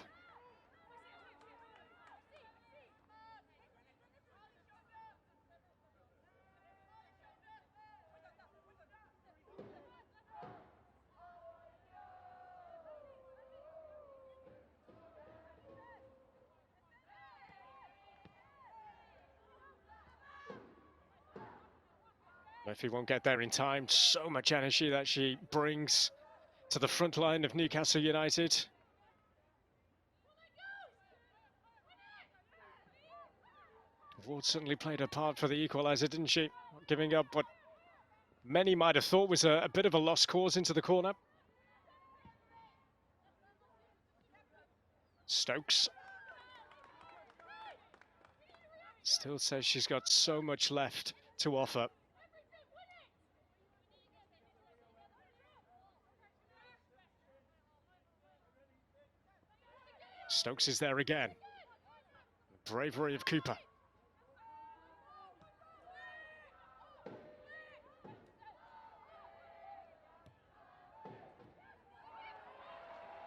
S1: Murphy won't get there in time. So much energy that she brings to the front line of Newcastle United. Ward certainly played her part for the equaliser, didn't she? Not giving up what many might have thought was a bit of a lost cause into the corner. Stokes. Still says she's got so much left to offer. Stokes is there again. The bravery of Cooper.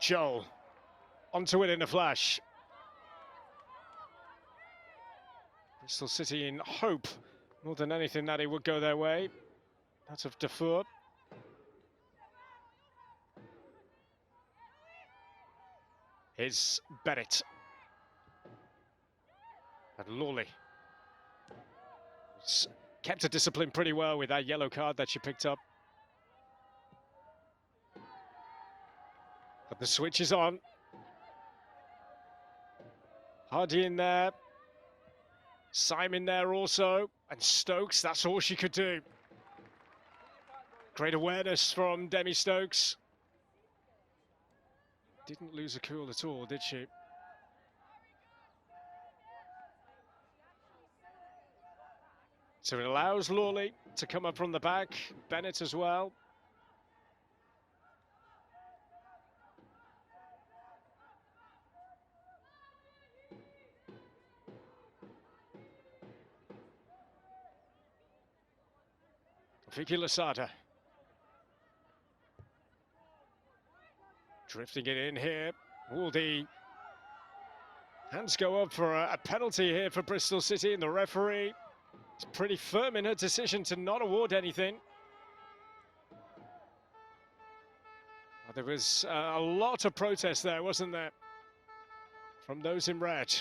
S1: Joel onto it in a flash. Bristol City in hope more than anything that it would go their way. Out of Defour. Here's Bennett. And Lawley. Kept her discipline pretty well with that yellow card that she picked up. But the switch is on. Hardy in there. Simon there also. And Stokes, that's all she could do. Great awareness from Demi Stokes. Didn't lose a cool at all, did she? So it allows Lawley to come up from the back. Bennett as well. Vicky Losada. Drifting it in here. Will the hands go up for a penalty here for Bristol City, and the referee is pretty firm in her decision to not award anything. Well, there was a lot of protest there, wasn't there, from those in red.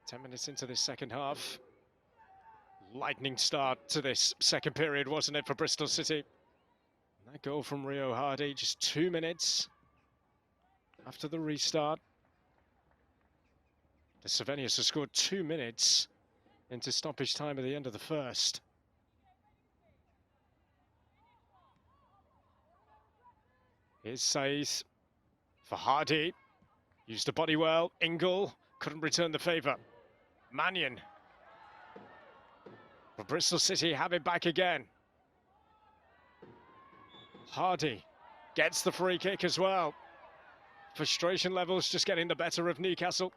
S1: Ten minutes into this second half. Lightning start to this second period, wasn't it, for Bristol City? And that goal from Rio Hardy, just 2 minutes after the restart. The Slovenians have scored 2 minutes into stoppage time at the end of the first. Here's Saiz for Hardy. Used the body well. Ingle couldn't return the favour. Mannion. But Bristol City have it back again. Hardy gets the free kick as well. Frustration levels just getting the better of Newcastle.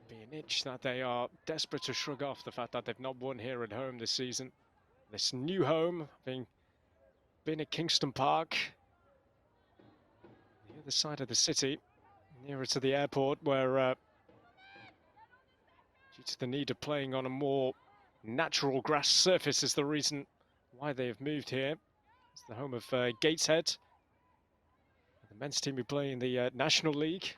S1: Be an itch that they are desperate to shrug off the fact that they've not won here at home this season. This new home, having been at Kingston Park, the other side of the city, nearer to the airport, where due to the need of playing on a more natural grass surface is the reason why they have moved here. It's the home of Gateshead. The men's team who play in the National League.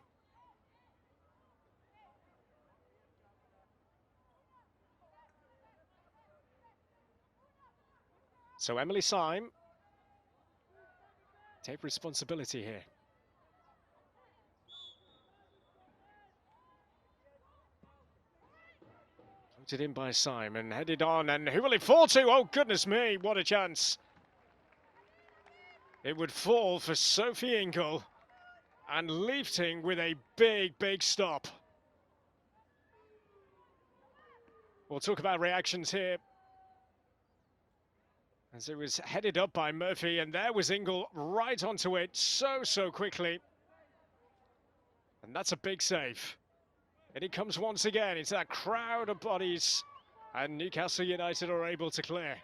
S1: So Emily Syme, take responsibility here. Floated in by Syme and headed on, and who will it fall to? Oh goodness me, what a chance. It would fall for Sophie Ingle, and Leifting with a big stop. We'll talk about reactions here. As it was headed up by Murphy, and there was Ingle right onto it so quickly. And that's a big save. And it comes once again into that crowd of bodies, and Newcastle United are able to clear.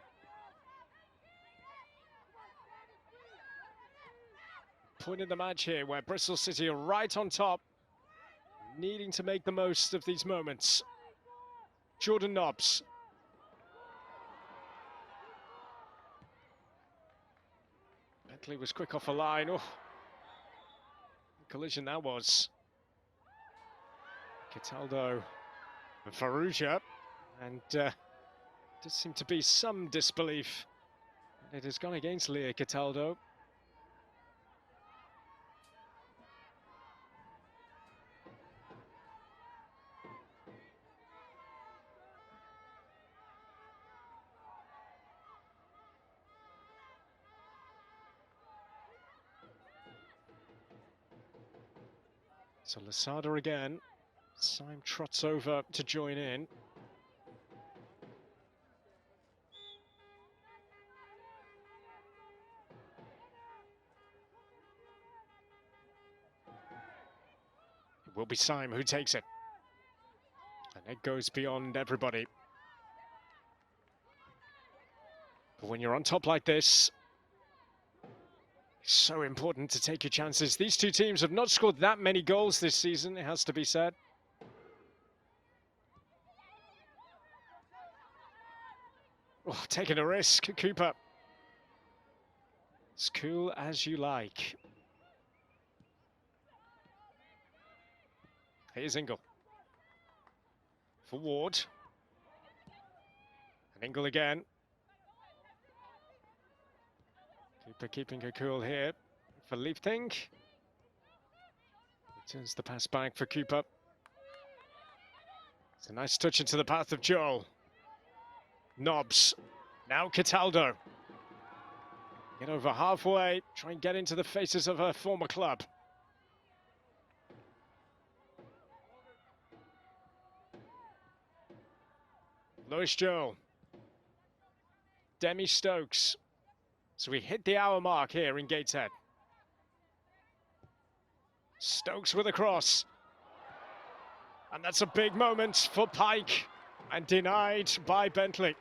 S1: Point in the match here where Bristol City are right on top, needing to make the most of these moments. Jordan Nobbs. Bentley was quick off a line. Oh, collision that was. Cataldo and Farrugia, and does seem to be some disbelief. It has gone against Leah Cataldo. So Losada again. Syme trots over to join in. It will be Syme who takes it. And it goes beyond everybody. But when you're on top like this, so important to take your chances. These two teams have not scored that many goals this season, it has to be said. Oh, taking a risk, Cooper. As cool as you like. Here's Ingle. For Ward. And Ingle again. Cooper keeping her cool here for Leifting. Returns the pass back for Cooper. It's a nice touch into the path of Joel. Nobbs. Now Cataldo. Get over halfway, try and get into the faces of her former club. Lewis Joel. Demi Stokes. So we hit the hour mark here in Gateshead. Stokes with a cross. And that's a big moment for Pike. And denied by Bentley.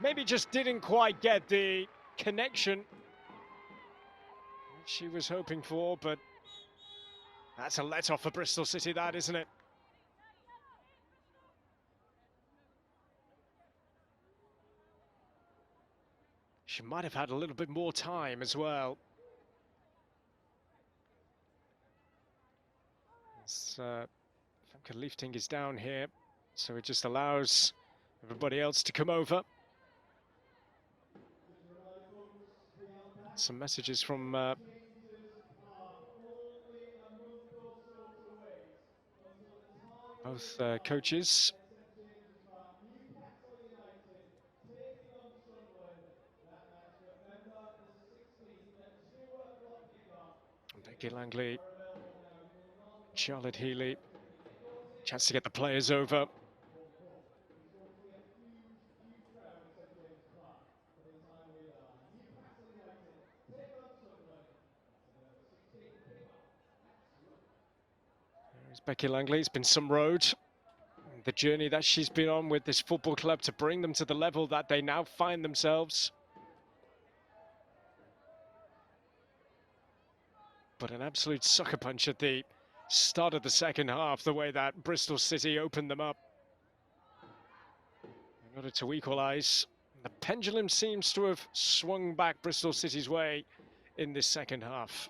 S1: Maybe just didn't quite get the connection she was hoping for, but that's a let-off for Bristol City, that, isn't it? She might have had a little bit more time as well. Femke Liefting is down here, so it just allows everybody else to come over. Some messages from both coaches. Becky Langley, Charlotte Healy, chance to get the players over. There's Becky Langley. It's been some road. The journey that she's been on with this football club to bring them to the level that they now find themselves. But an absolute sucker punch at the start of the second half, the way that Bristol City opened them up in order to equalise. The pendulum seems to have swung back Bristol City's way in this second half.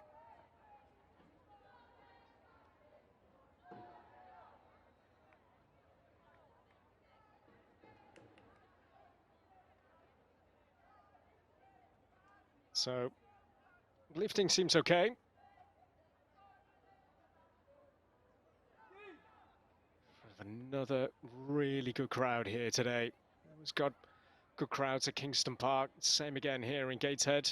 S1: So, lifting seems okay. Another really good crowd here today. It's got good crowds at Kingston Park. Same again here in Gateshead.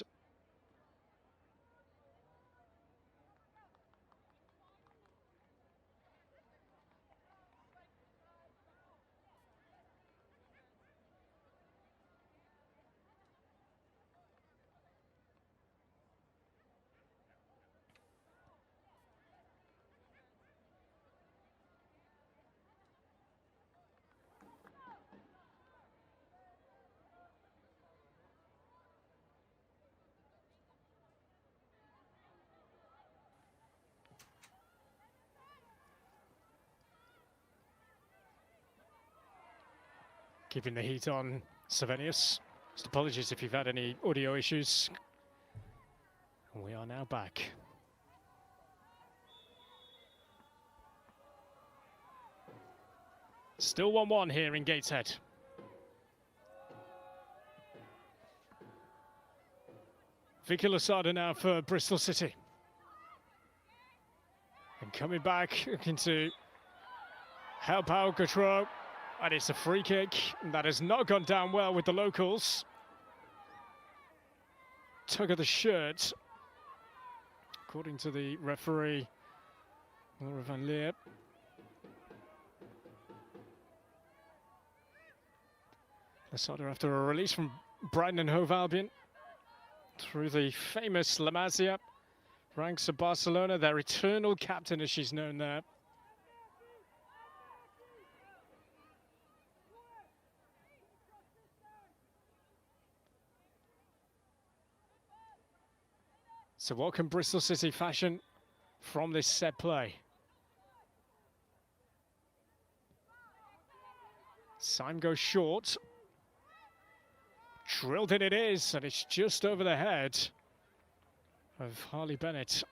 S1: Keeping the heat on Savenius. Just apologies if you've had any audio issues. We are now back. Still 1-1 here in Gateshead. Vicky Losada now for Bristol City. And coming back, looking to help out Gautreau. And it's a free kick that has not gone down well with the locals. Tug of the shirt, according to the referee, Laura van Leer. Losada after a release from Brighton and Hove Albion through the famous La Masia, ranks of Barcelona, their eternal captain as she's known there. So what can Bristol City fashion from this set play? Syme goes short. Drilled in it is, and it's just over the head of Harley Bennett.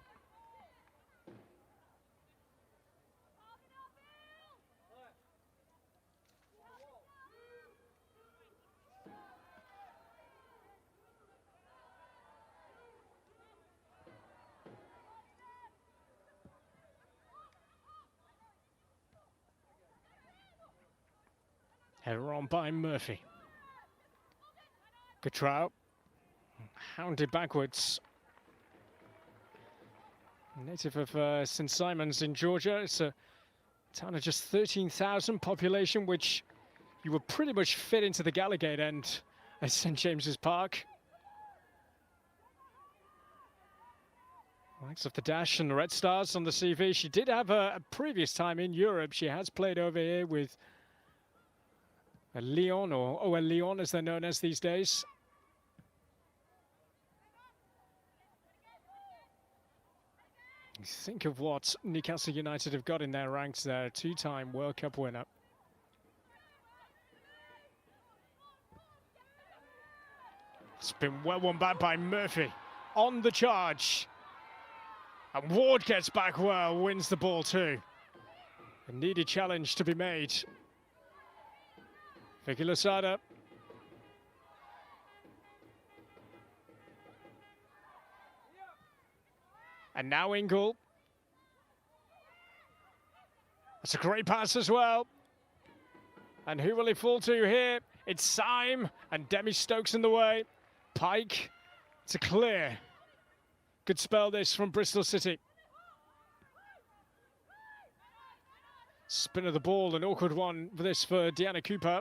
S1: Header on by Murphy. Gatrao, hounded backwards. Native of St. Simons in Georgia. It's a town of just 13,000 population, which you would pretty much fit into the Gallagher end at St. James's Park. Likes of the Dash and the Red Stars on the CV. She did have a previous time in Europe. She has played over here with Lyon, or OL Lyon as they're known as these days. Think of what Newcastle United have got in their ranks there. Two-time World Cup winner. It's been well won back by Murphy on the charge. And Ward gets back well, wins the ball too. A needed challenge to be made. Vicky Losada. And now Ingle. That's a great pass as well. And who will he fall to here? It's Syme and Demi Stokes in the way. Pike to clear. Good spell this from Bristol City. Spin of the ball, an awkward one for this for Deanna Cooper.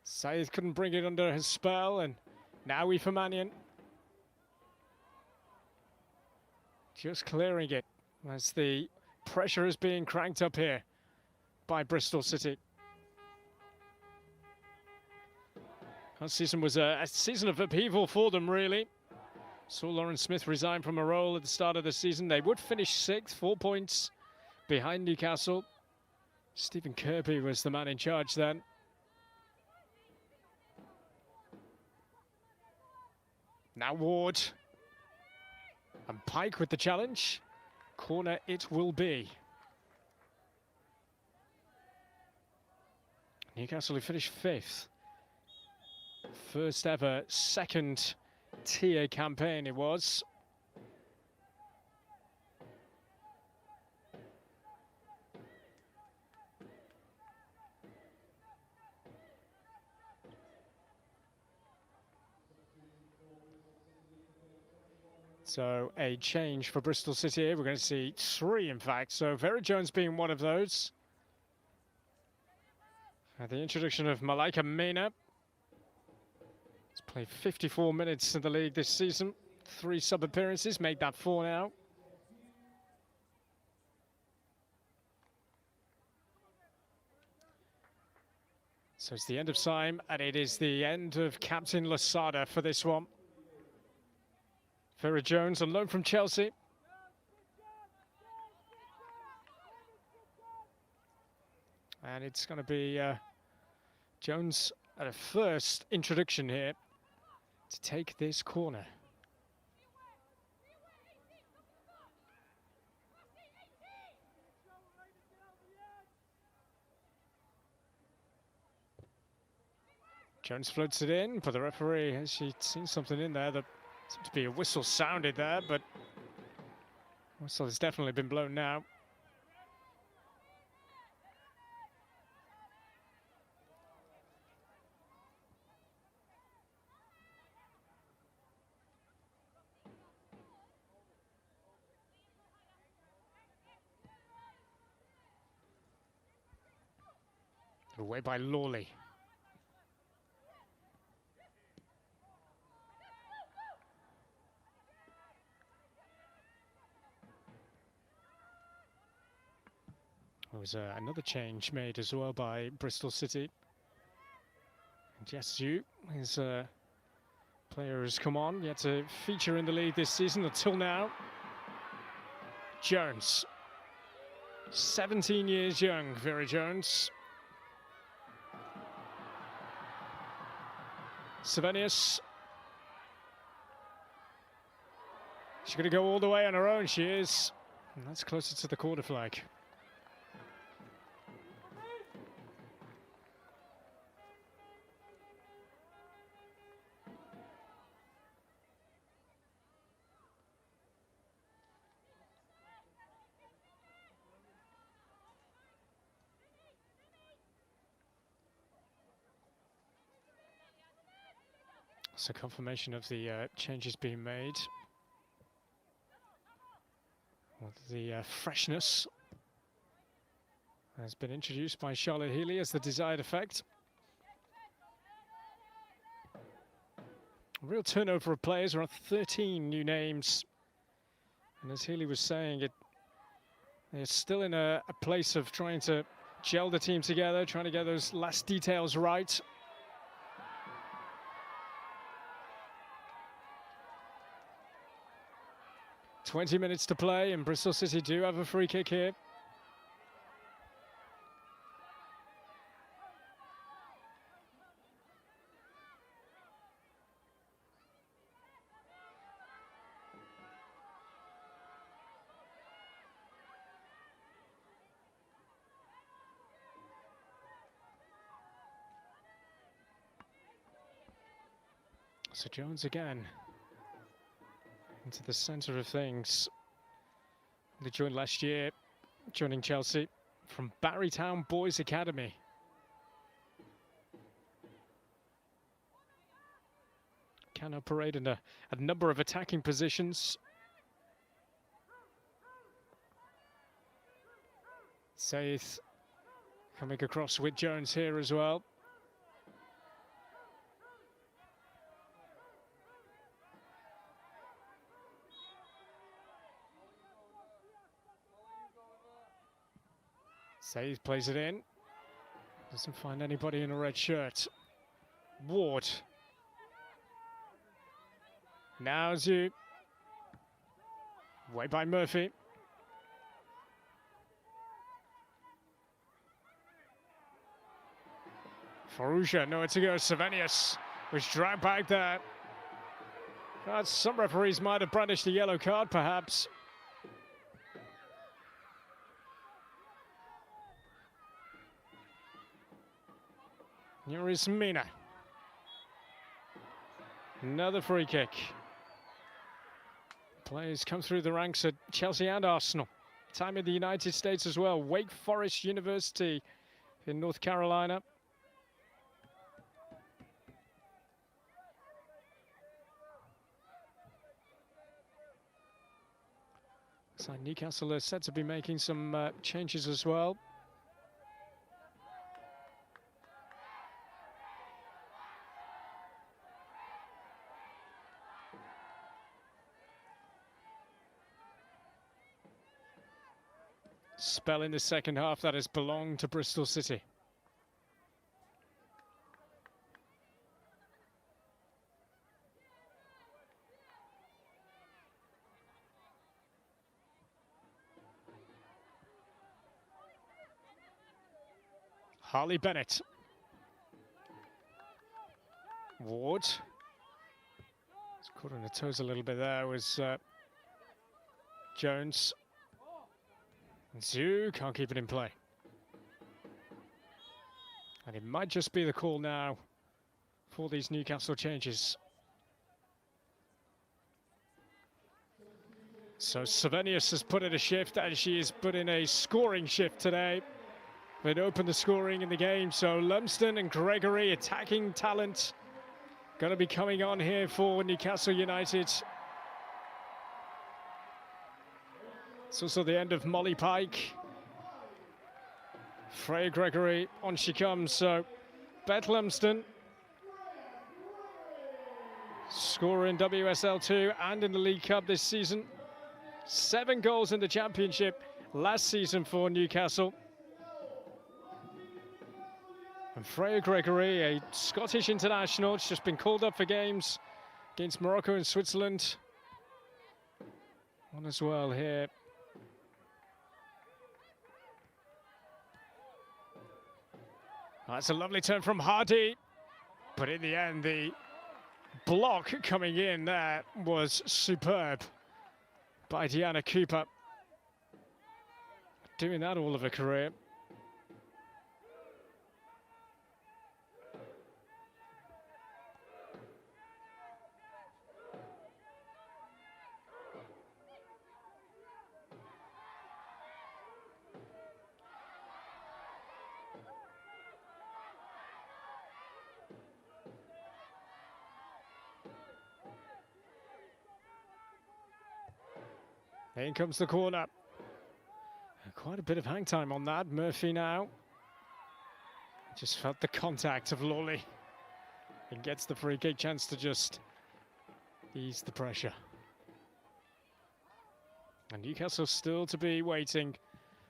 S1: Saeed couldn't bring it under his spell, and now Aoife Mannion. Just clearing it as the pressure is being cranked up here by Bristol City. Last season was a season of upheaval for them, really. Saw Lauren Smith resign from a role at the start of the season. They would finish 6th, 4 points behind Newcastle. Stephen Kirby was the man in charge then. Now Ward. And Pike with the challenge. Corner it will be. Newcastle who finished 5th. First ever second tier campaign it was. So a change for Bristol City here. We're going to see 3, in fact. So Vera Jones being one of those. The introduction of Malaika Mena. He's played 54 minutes in the league this season. 3 sub-appearances, made that 4 now. So it's the end of Syme, and it is the end of Captain Losada for this one. Vera Jones on loan from Chelsea. And it's going to be Jones at a first introduction here to take this corner. Jones floats it in, but the referee has seen something in there that seemed to be a whistle sounded there, but whistle has definitely been blown now. Away by Lawley. There was another change made as well by Bristol City. Jess Yu, his player has come on, yet to feature in the league this season until now. Jones, 17 years young, Vera Jones. Savenius. She's going to go all the way on her own, she is. And that's closer to the quarter flag. So confirmation of the changes being made. Well, the freshness has been introduced by Charlotte Healy as the desired effect. A real turnover of players, around 13 new names. And as Healy was saying, they're still in a place of trying to gel the team together, trying to get those last details right. "20 minutes to play, and Bristol City do have a free kick here. So Jones again into the centre of things. They joined last year, joining Chelsea from Barrytown Boys Academy. Can operate in a number of attacking positions. Saith coming across with Jones here as well. Saith plays it in. Doesn't find anybody in a red shirt. Ward. Now Zhu. Way by Murphy. Farusha, nowhere to go. Savanius was dragged back there. God, some referees might have brandished a yellow card, perhaps. Here is Mina. Another free kick. Players come through the ranks at Chelsea and Arsenal. Time in the United States as well. Wake Forest University in North Carolina. So Newcastle are said to be making some changes as well. Spell in the second half that has belonged to Bristol City. Harley Bennett. Ward. He's caught on the toes a little bit there was Jones. Zhu can't keep it in play. And it might just be the call now for these Newcastle changes. So Savanius has put in a shift, and she has put in a scoring shift today. They'd opened the scoring in the game, so Lumsden and Gregory, attacking talent, going to be coming on here for Newcastle United. It's also the end of Molly Pike. Freya Gregory, on she comes, so Beth Lumsden, scorer in WSL 2 and in the League Cup this season. 7 goals in the Championship last season for Newcastle. And Freya Gregory, a Scottish international, has just been called up for games against Morocco and Switzerland. One as well here. That's a lovely turn from Hardy, but in the end, the block coming in there was superb by Deanna Cooper. Doing that all of her career. In comes the corner. Quite a bit of hang time on that. Murphy now. Just felt the contact of Lawley. And gets the free kick chance to just ease the pressure. And Newcastle still to be waiting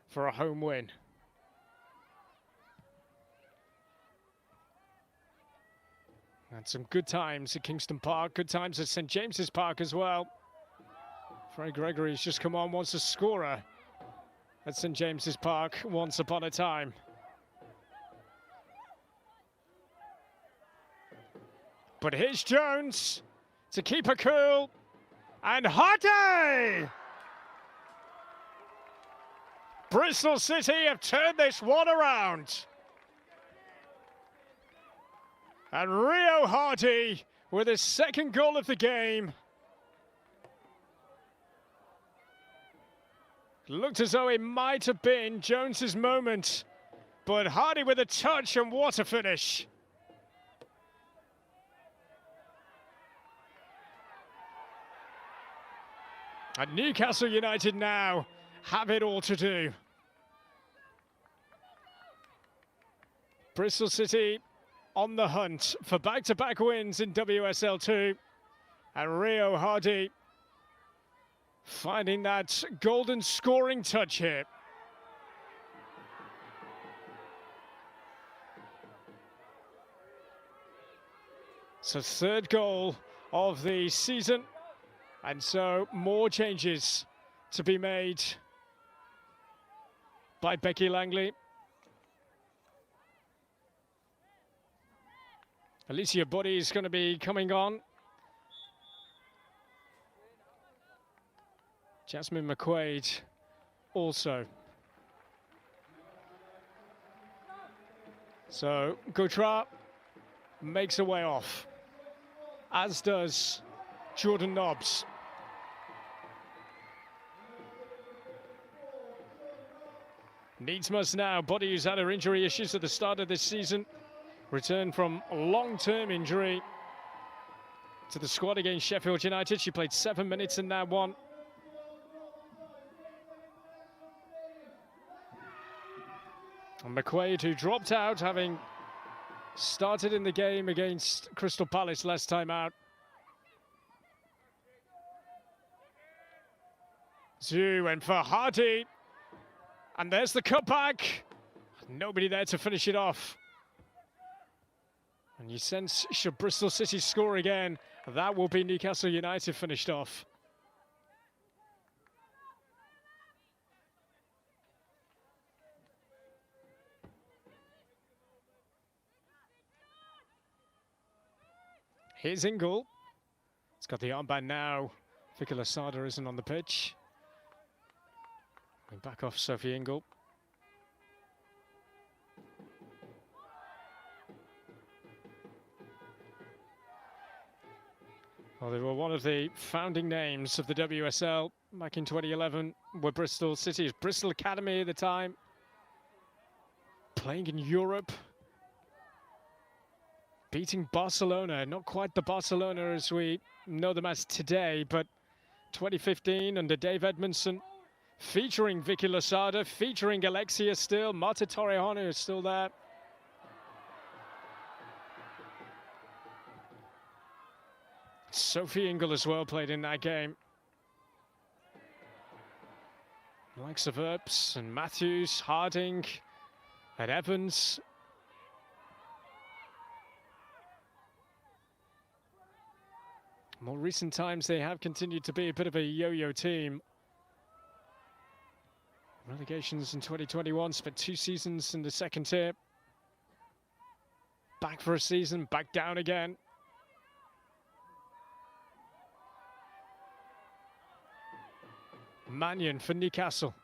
S1: for a home win. And some good times at Kingston Park, good times at St James's Park as well. Frank Gregory's just come on, wants a scorer at St James's Park once upon a time. But here's Jones to keep her cool. And Hardy! Bristol City have turned this one around. And Rio Hardy with his second goal of the game. Looked as though it might have been Jones's moment, but Hardy with a touch, and what a finish. And Newcastle United now have it all to do. Bristol City on the hunt for back-to-back wins in WSL 2. And Rio Hardy finding that golden scoring touch here. So third goal of the season. And so more changes to be made by Becky Langley. Alicia Buddy is going to be coming on. Jasmine McQuaid also. So Gautra makes her way off, as does Jordan Nobbs. Needs must now. Buddy, who's had her injury issues at the start of this season, returned from a long-term injury to the squad against Sheffield United. She played 7 minutes in that one. And McQuaid, who dropped out, having started in the game against Crystal Palace last time out. Zhu and for Hardy. And there's the cutback. Nobody there to finish it off. And you sense, should Bristol City score again, that will be Newcastle United finished off. Here's Ingle. It's got the armband now. Vicky Losada isn't on the pitch. And back off Sophie Ingle. Well, they were one of the founding names of the WSL back in 2011. Were Bristol City's Bristol Academy at the time. Playing in Europe. Beating Barcelona, not quite the Barcelona as we know them as today, but 2015 under Dave Edmondson, featuring Vicky Losada, featuring Alexia still, Marta Torrejón is still there. Sophie Ingle as well played in that game. The likes of Earps and Matthews, Harding and Evans. More recent times, they have continued to be a bit of a yo-yo team. Relegations in 2021, spent 2 seasons in the second tier. Back for a season, back down again. Mannion for Newcastle.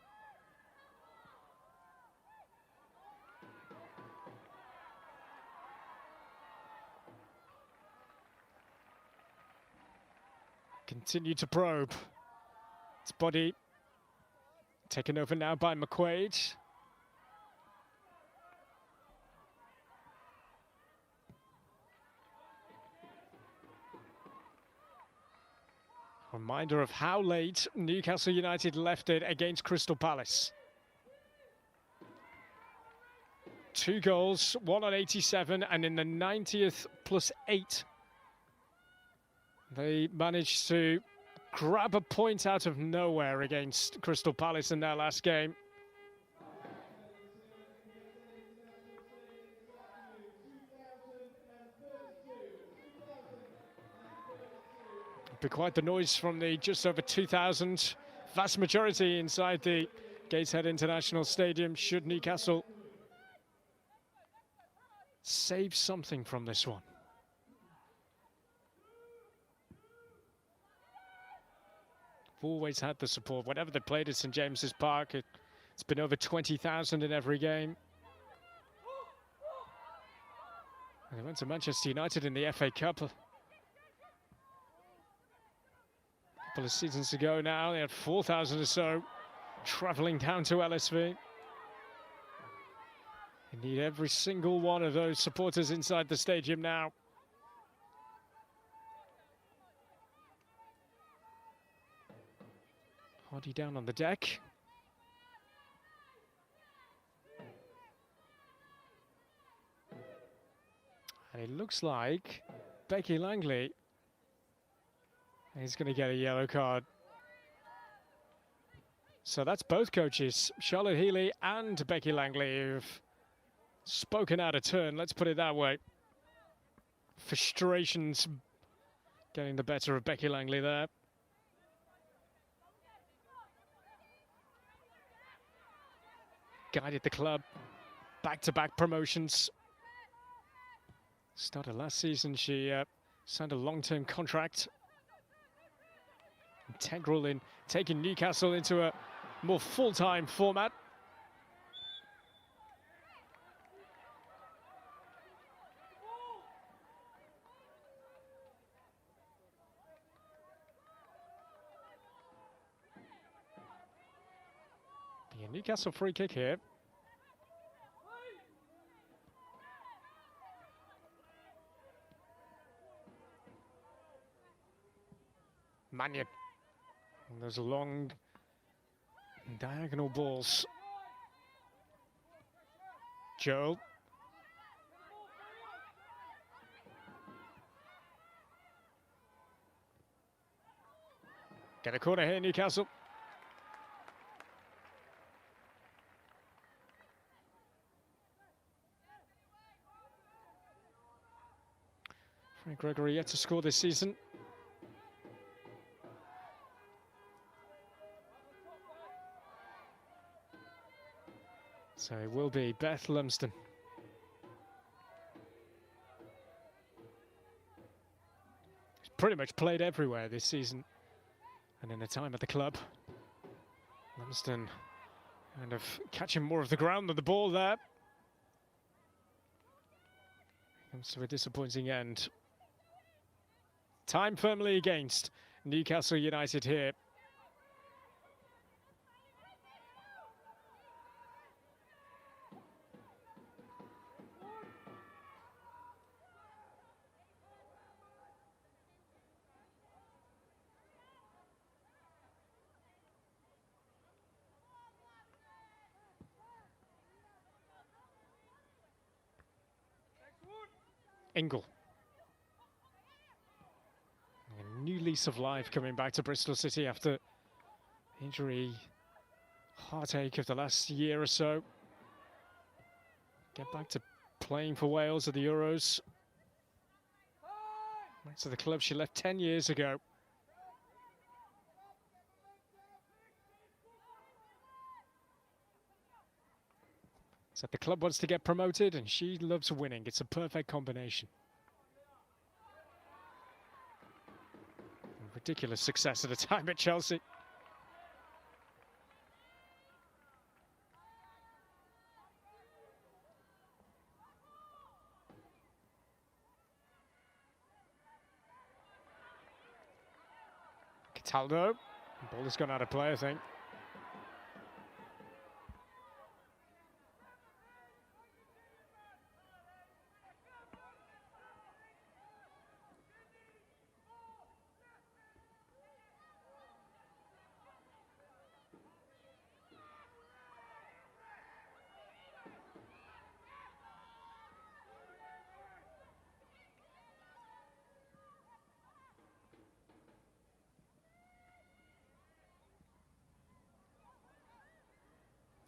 S1: Continue to probe. It's Buddy taken over now by McQuaid. Reminder of how late Newcastle United left it against Crystal Palace. 2 goals, 1 on 87, and in the 90th +8, they managed to grab a point out of nowhere against Crystal Palace in their last game. Be quite the noise from the just over 2,000, vast majority inside the Gateshead International Stadium, should Newcastle save something from this one. Always had the support. Whenever they played at St James's Park, it's been over 20,000 in every game. And they went to Manchester United in the FA Cup a couple of seasons ago now. They had 4,000 or so travelling down to LSV. You need every single one of those supporters inside the stadium now. Hardy down on the deck. And it looks like Becky Langley is going to get a yellow card. So that's both coaches, Charlotte Healy and Becky Langley, who've spoken out of turn, let's put it that way. Frustrations getting the better of Becky Langley there. Guided the club, back-to-back promotions. Started last season, she signed a long-term contract. Integral in taking Newcastle into a more full-time format. The Newcastle free kick here. Mannion. And those long diagonal balls. Joe. Get a corner here, Newcastle. Frank Gregory yet to score this season. So it will be Beth Lumsden. She's pretty much played everywhere this season. And in her time at the club, Lumsden kind of catching more of the ground than the ball there. Comes to a disappointing end. Time firmly against Newcastle United here. Ingle. A new lease of life coming back to Bristol City after injury, heartache of the last year or so. Get back to playing for Wales at the Euros. Back to the club she left 10 years ago. So the club wants to get promoted and she loves winning. It's a perfect combination. Ridiculous success at a time at Chelsea. Cataldo. The ball has gone out of play, I think.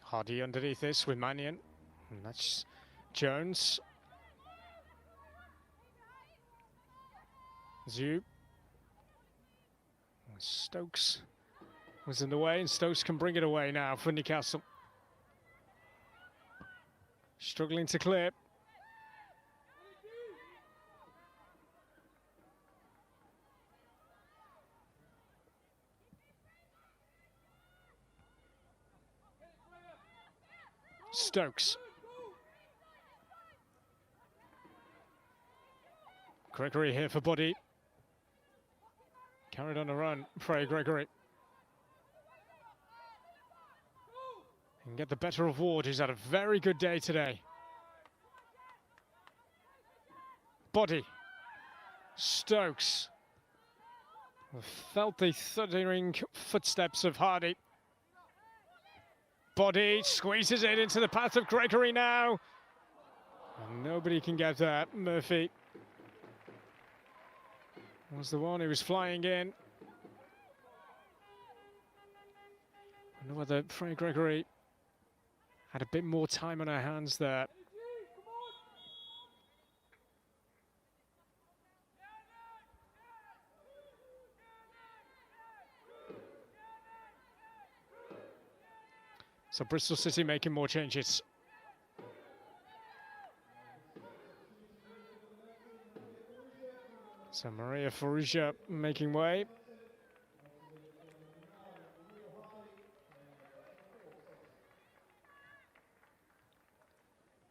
S1: Hardy underneath this with Mannion. And that's Jones. Zhu. Stokes was in the way, and Stokes can bring it away now for Newcastle. Struggling to clear. Stokes. Gregory here for Body. Carried on a run, Frey Gregory. And get the better of Ward, who's had a very good day today. Body. Stokes. Felt the thudding footsteps of Hardy. Body squeezes it into the path of Gregory now. And nobody can get that. Murphy was the one who was flying in. I wonder whether Frey Gregory had a bit more time on her hands there. So Bristol City making more changes. So Maria Farrugia making way.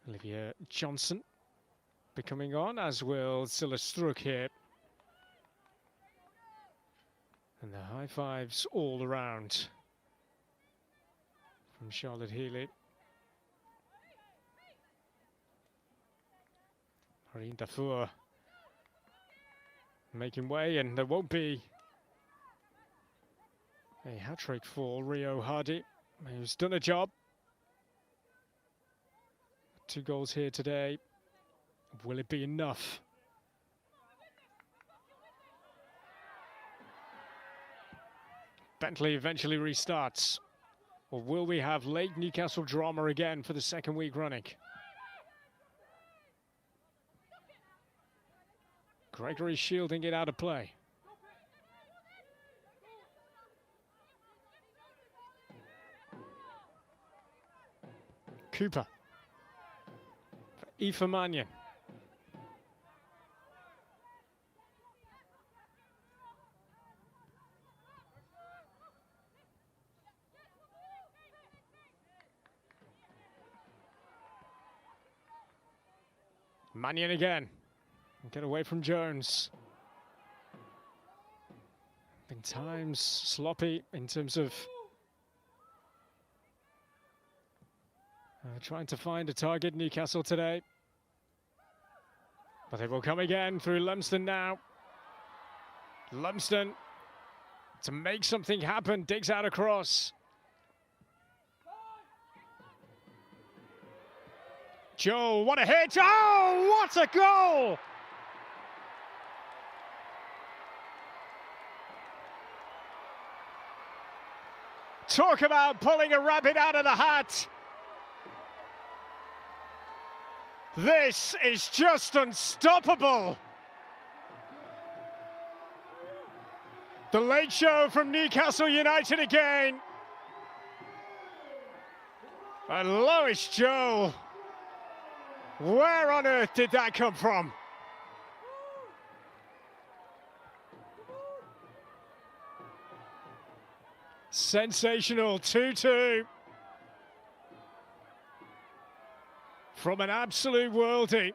S1: Olivia Johnson becoming on, as will Scylla Struck here. And the high fives all around from Charlotte Healy. Marine Dafour making way, and there won't be a hat-trick for Rio Hardy, who's done a job. 2 goals here today. Will it be enough? Bentley eventually restarts. Or will we have late Newcastle drama again for the 2nd week running? Gregory shielding it out of play. Cooper. Aoife Mannion. Mannion again. Get away from Jones. Been times sloppy in terms of trying to find a target Newcastle today. But they will come again through Lumsden now. Lumsden to make something happen, digs out across. Joel, what a hit! Oh, what a goal! Talk about pulling a rabbit out of the hat. This is just unstoppable. The Late Show from Newcastle United again. And Lois Joel. Where on earth did that come from? Sensational 2-2. From an absolute worldie.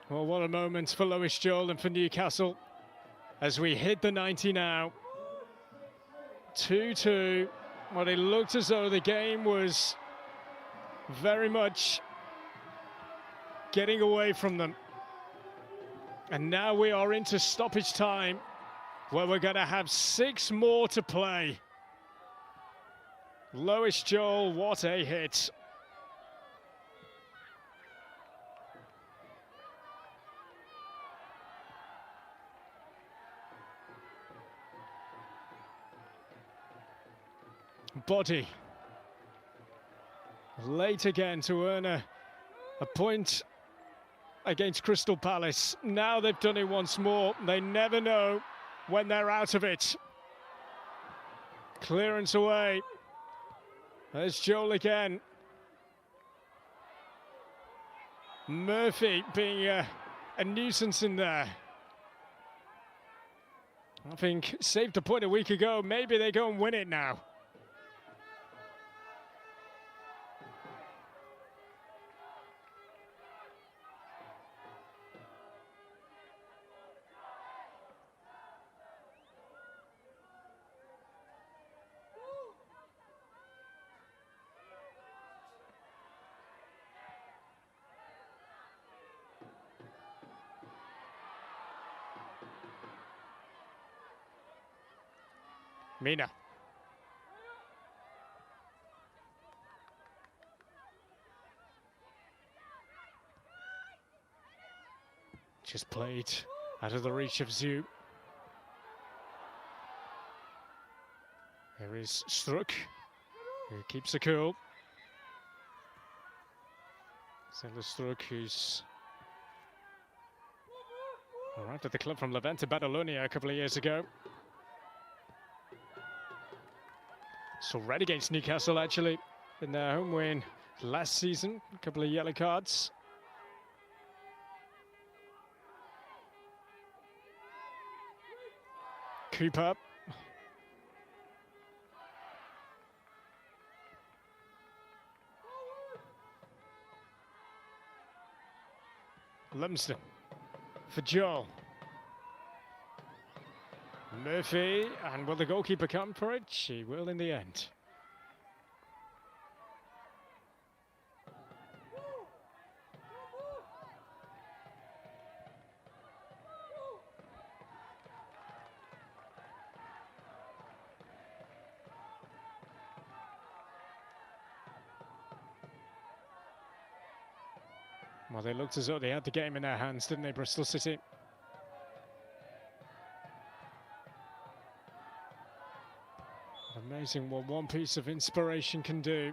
S1: Well, what a moment for Lois Joel and for Newcastle as we hit the 90 now. 2-2. Well, it looked as though the game was very much getting away from them. And now we are into stoppage time. Well, we're going to have 6 more to play. Lois Joel, what a hit. Body. Late again to earn a point against Crystal Palace. Now they've done it once more. They never know when they're out of it. Clearance away. There's Joel again. Murphy being a nuisance in there. I think saved a point a week ago. Maybe they go and win it now. Mina. Just played out of the reach of Zhu. There is Struck, who keeps it cool. Zella Struck, who's arrived at the club from Levante Badalonia a couple of years ago. So red against Newcastle, actually, in their home win last season. A couple of yellow cards. Cooper. Lumsden for Joel. Murphy, and will the goalkeeper come for it? She will in the end. Well, they looked as though they had the game in their hands, didn't they, Bristol City? Amazing what one piece of inspiration can do.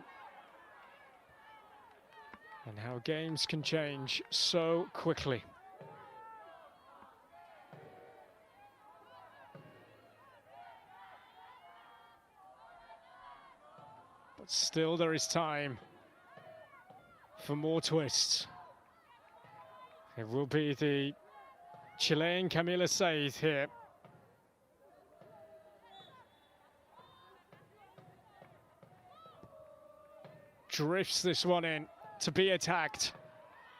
S1: And how games can change so quickly. But still there is time for more twists. It will be the Chilean Camila Said here. Drifts this one in to be attacked,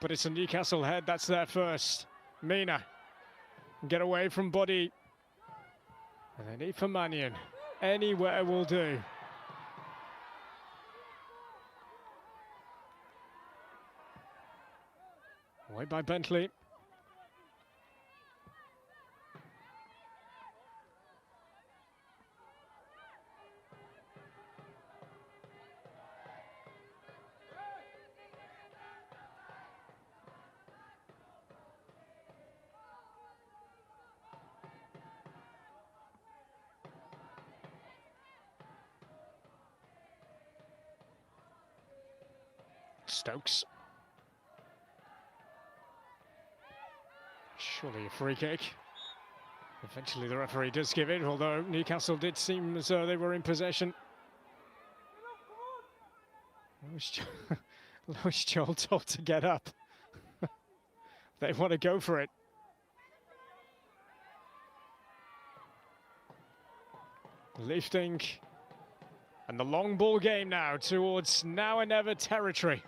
S1: but it's a Newcastle head that's there first. Mina, get away from Body, and they need for Mannion. Anywhere will do. Away by Bentley. Stokes. Surely a free kick. Eventually the referee does give it, although Newcastle did seem as though they were in possession. Lois Joel told to get up. They want to go for it. Lifting. And the long ball game now towards now and never territory.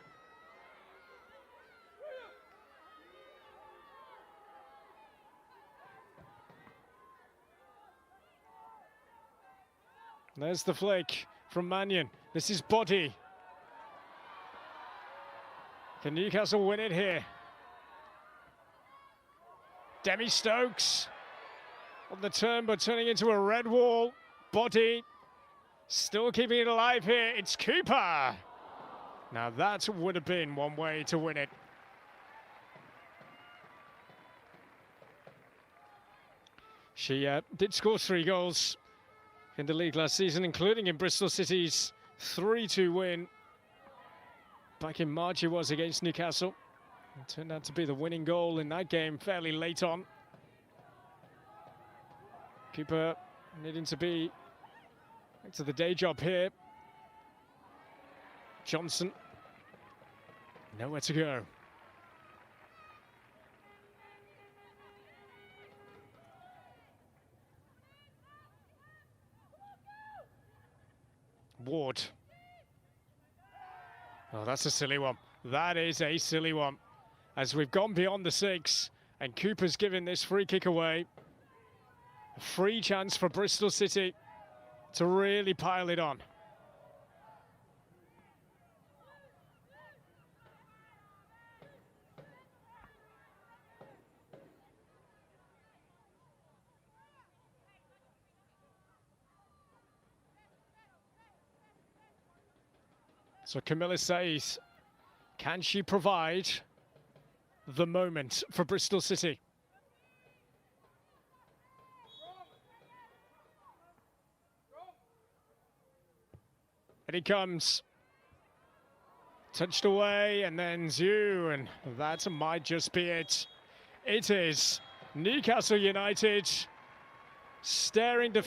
S1: There's the flick from Mannion. This is Body. Can Newcastle win it here? Demi Stokes. on the turn, but turning into a red wall. Body still keeping it alive here. It's Cooper. Now that would have been one way to win it. She did score 3 goals in the league last season, including in Bristol City's 3-2 win. Back in March it was against Newcastle. It turned out to be the winning goal in that game fairly late on. Cooper needing to be back to the day job here. Johnson, nowhere to go. Ward. Oh, that's a silly one. That is a silly one. As we've gone beyond the 6, and Cooper's given this free kick away. A free chance for Bristol City to really pile it on. So Camilla says, can she provide the moment for Bristol City? And he comes. Touched away, and then Zhu, and that might just be it. It is Newcastle United staring